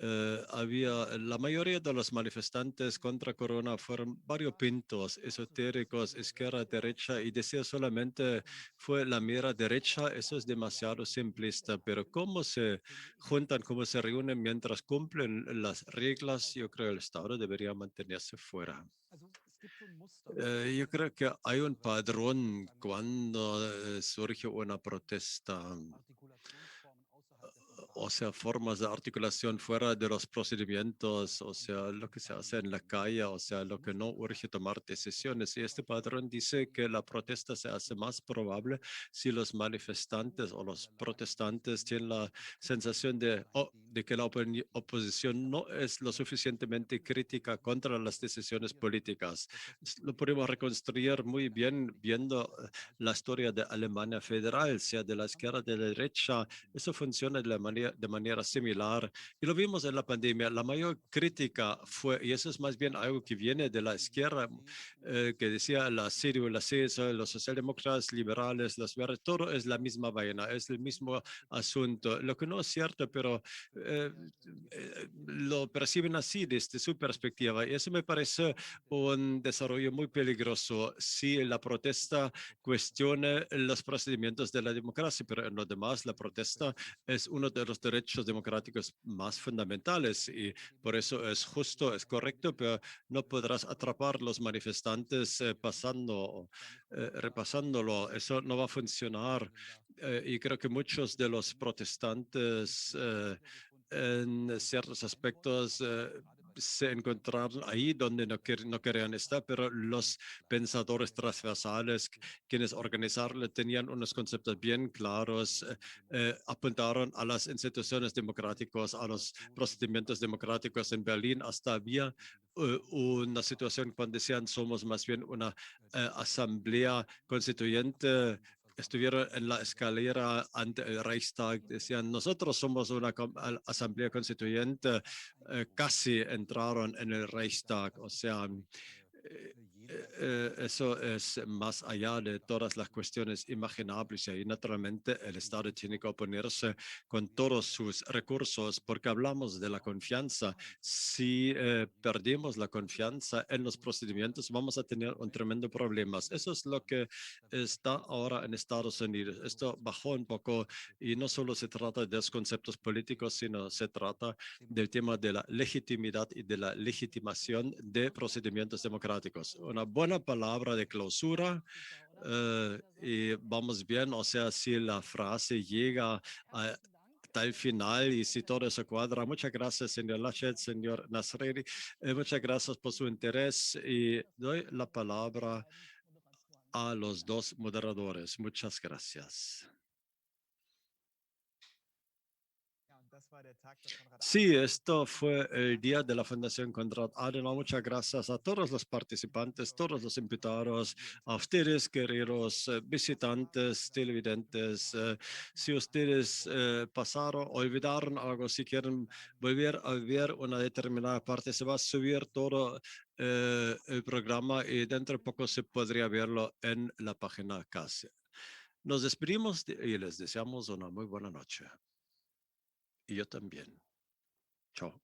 la mayoría de los manifestantes contra Corona fueron variopintos, esotéricos, izquierda, derecha, y decir solamente fue la mera derecha, eso es demasiado simplista. Pero cómo se juntan, cómo se reúnen mientras cumplen las reglas, yo creo que el Estado debería mantenerse fuera. Yo creo que hay un padrón cuando surge una protesta, o sea, formas de articulación fuera de los procedimientos, o sea, lo que se hace en la calle, o sea, lo que no urge tomar decisiones. Y este padrón dice que la protesta se hace más probable si los manifestantes o los protestantes tienen la sensación de que la oposición no es lo suficientemente crítica contra las decisiones políticas. Lo podemos reconstruir muy bien viendo la historia de Alemania Federal, sea de la izquierda, de la derecha. Eso funciona de manera similar. Y lo vimos en la pandemia. La mayor crítica fue, y eso es más bien algo que viene de la izquierda, que decía la CDU, la CSU, los socialdemócratas, liberales, los verdes, todo es la misma vaina, es el mismo asunto. Lo que no es cierto, pero lo perciben así desde su perspectiva. Y eso me parece un desarrollo muy peligroso si la protesta cuestiona los procedimientos de la democracia, pero en lo demás la protesta es uno de los derechos democráticos más fundamentales y por eso es justo, es correcto, pero no podrás atrapar los manifestantes repasándolo. Eso no va a funcionar. Y creo que muchos de los protestantes en ciertos aspectos se encontraron ahí donde no querían estar, pero los pensadores transversales, quienes organizaron, tenían unos conceptos bien claros, apuntaron a las instituciones democráticas, a los procedimientos democráticos en Berlín. Hasta había una situación cuando decían somos más bien una asamblea constituyente. Estuvieron en la escalera ante el Reichstag, decían, nosotros somos una asamblea constituyente, casi entraron en el Reichstag, o sea, eso es más allá de todas las cuestiones imaginables y naturalmente el Estado tiene que oponerse con todos sus recursos porque hablamos de la confianza. Si perdemos la confianza en los procedimientos, vamos a tener un tremendo problema. Eso es lo que está ahora en Estados Unidos. Esto bajó un poco y no solo se trata de los conceptos políticos, sino se trata del tema de la legitimidad y de la legitimación de procedimientos democráticos. Una buena palabra de clausura y vamos bien, o sea, si la frase llega a tal final y si todo eso cuadra. Muchas gracias, señor Lachet, señor Nasreri. Muchas gracias por su interés y doy la palabra a los dos moderadores. Muchas gracias. Sí, esto fue el día de la Fundación Konrad Adenauer. Muchas gracias a todos los participantes, todos los invitados, a ustedes, queridos visitantes, televidentes. Si ustedes pasaron, olvidaron algo, si quieren volver a ver una determinada parte, se va a subir todo el programa y dentro de poco se podría verlo en la página CASE. Nos despedimos y les deseamos una muy buena noche. Y yo también. Chao.